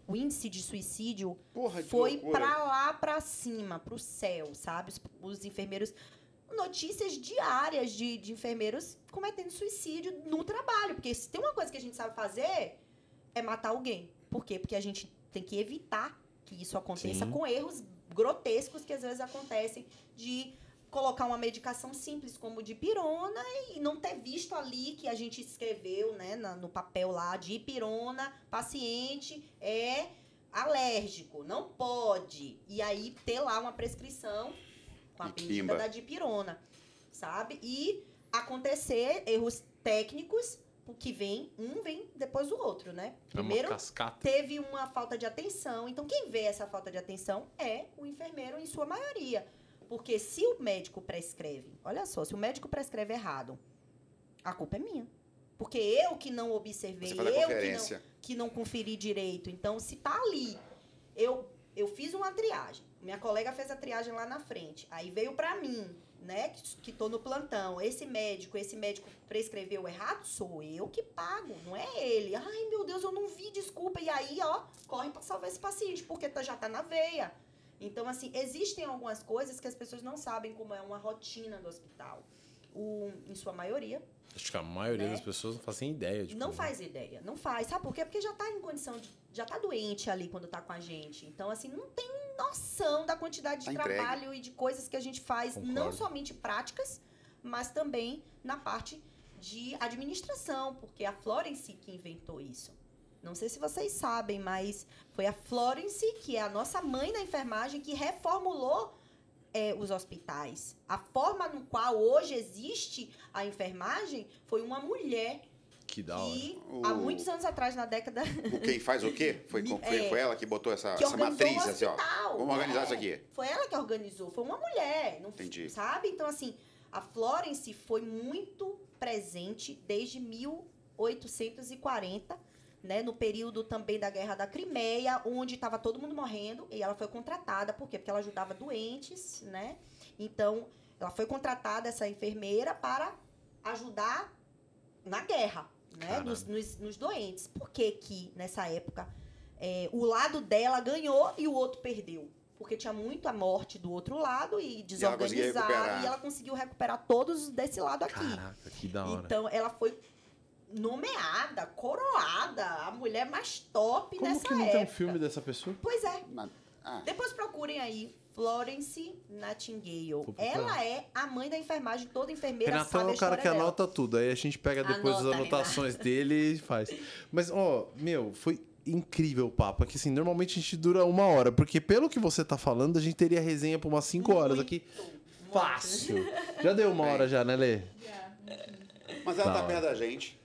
O índice de suicídio foi para lá, para cima, para o céu, sabe? Os enfermeiros... Notícias diárias de enfermeiros cometendo suicídio no trabalho. Porque se tem uma coisa que a gente sabe fazer, é matar alguém. Por quê? Porque a gente tem que evitar que isso aconteça com erros grotescos que às vezes acontecem de colocar uma medicação simples como dipirona e não ter visto ali que a gente escreveu, né, no papel lá, dipirona, paciente é alérgico, não pode. E aí ter lá uma prescrição com a bendita da dipirona, sabe? E acontecer erros técnicos, que vem depois do outro, né? Primeiro, teve uma falta de atenção. Então, quem vê essa falta de atenção é o enfermeiro, em sua maioria. Porque se o médico prescreve... Olha só, se o médico prescreve errado, a culpa é minha. Porque eu que não observei, eu que não conferi direito. Então, se tá ali, eu eu fiz uma triagem. Minha colega fez a triagem lá na frente. Aí veio pra mim, né, que tô no plantão. Esse médico prescreveu errado? Sou eu que pago, não é ele. Ai, meu Deus, eu não vi, desculpa. E aí, ó, corre pra salvar esse paciente, porque já tá na veia. Então, assim, existem algumas coisas que as pessoas não sabem como é uma rotina do hospital. Em sua maioria. Acho que a maioria das pessoas não fazem ideia. Tipo, não faz ideia, não faz. Sabe por quê? Porque já tá em condição já tá doente ali quando tá com a gente. Então, assim, não tem noção da quantidade de trabalho e de coisas que a gente faz, não somente práticas, mas também na parte de administração, porque a Florence que inventou isso. Não sei se vocês sabem, mas foi a Florence, que é a nossa mãe da enfermagem, que reformulou os hospitais. A forma no qual hoje existe a enfermagem foi uma mulher que da hora. Há muitos anos atrás, na década... Quem faz o quê? Foi ela que botou essa matriz, assim, ó. Vamos organizar isso aqui. Foi ela que organizou, foi uma mulher. Não, entendi. Sabe? Então, assim, a Florence foi muito presente desde 1840, né, no período também da Guerra da Crimeia, onde estava todo mundo morrendo, e ela foi contratada, por quê? Porque ela ajudava doentes, né? Então, ela foi contratada, essa enfermeira, para ajudar na guerra, né? Nos doentes. Por que que, nessa época, o lado dela ganhou e o outro perdeu? Porque tinha muita morte do outro lado e desorganizado, e ela conseguiu recuperar todos desse lado aqui. Caraca, que da hora. Então, ela foi nomeada, coroada, a mulher mais top nessa época. Como que não tem um filme dessa pessoa? Pois é. Depois procurem aí, Florence Nightingale. Ela é a mãe da enfermagem, toda enfermeira Renatão sabe a história é o cara que dela. anota tudo, aí a gente pega depois as anotações dele e faz. Mas, foi incrível o papo. Aqui, assim, normalmente a gente dura 1 hora, porque pelo que você tá falando, a gente teria resenha por umas 5 horas aqui. Fácil. Já deu 1 hora já, né, Lê? Mas ela tá perto da gente.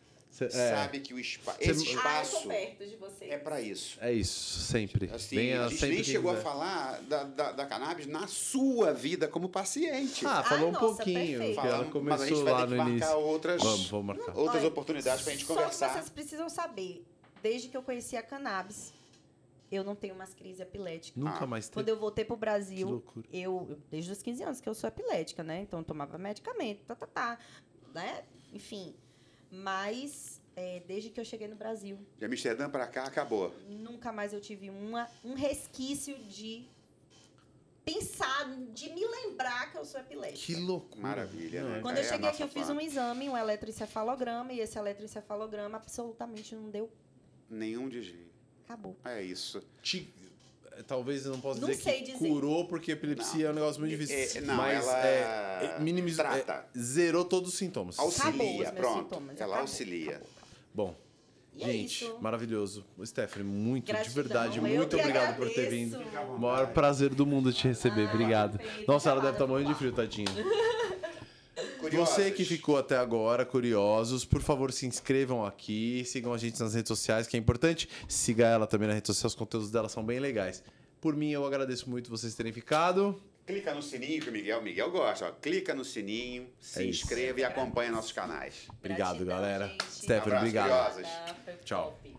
Sabe que esse espaço eu tô perto de vocês. é para isso. É isso, sempre. Assim, a gente nem chegou a falar da cannabis na sua vida como paciente. Falou um pouquinho. Que ela começou mas a gente vai lá ter no que início. marcar outras Olha, oportunidades pra gente conversar. Só que vocês precisam saber, desde que eu conheci a cannabis, eu não tenho mais crise epilética. Nunca mais teve. Quando eu voltei pro Brasil, Que loucura. eu desde os 15 anos que eu sou epilética, né? Então eu tomava medicamento, né? Enfim. Mas desde que eu cheguei no Brasil, De Amsterdã pra cá, acabou. nunca mais eu tive um resquício de pensar, de me lembrar que eu sou epilética. Que loucura. Maravilha, né? Quando eu cheguei aqui, eu fiz um exame, um eletroencefalograma, e esse eletroencefalograma absolutamente não deu. Nenhum desvio. Acabou. É isso. Talvez eu não possa Não dizer sei que dizer. curou, porque epilepsia é um negócio muito difícil. Não, mas ela minimizou, trata. zerou todos os sintomas. Acabou os Auxilia, meus pronto. sintomas. Ela Acabou, auxilia. acabou. Bom, E é gente, isso. maravilhoso. Stephanie, muito, Gratidão. de verdade, Eu muito que obrigado por ter agradeço. vindo. O maior prazer do mundo te receber. Obrigado. perfeito. Nossa, ela deve estar Obrigada, morrendo de frio, tadinha. Curiosos. Você que ficou até agora, curiosos, por favor, se inscrevam aqui, sigam a gente nas redes sociais, que é importante. Siga ela também na rede social, os conteúdos dela são bem legais. Por mim, eu agradeço muito vocês terem ficado. Clica no sininho, que o Miguel gosta. Ó. Clica no sininho, se inscreva e acompanha nossos canais. Obrigado, Gratidão, galera. gente. Stephanie, Abraço, obrigado. curiosas. Foi Tchau. top.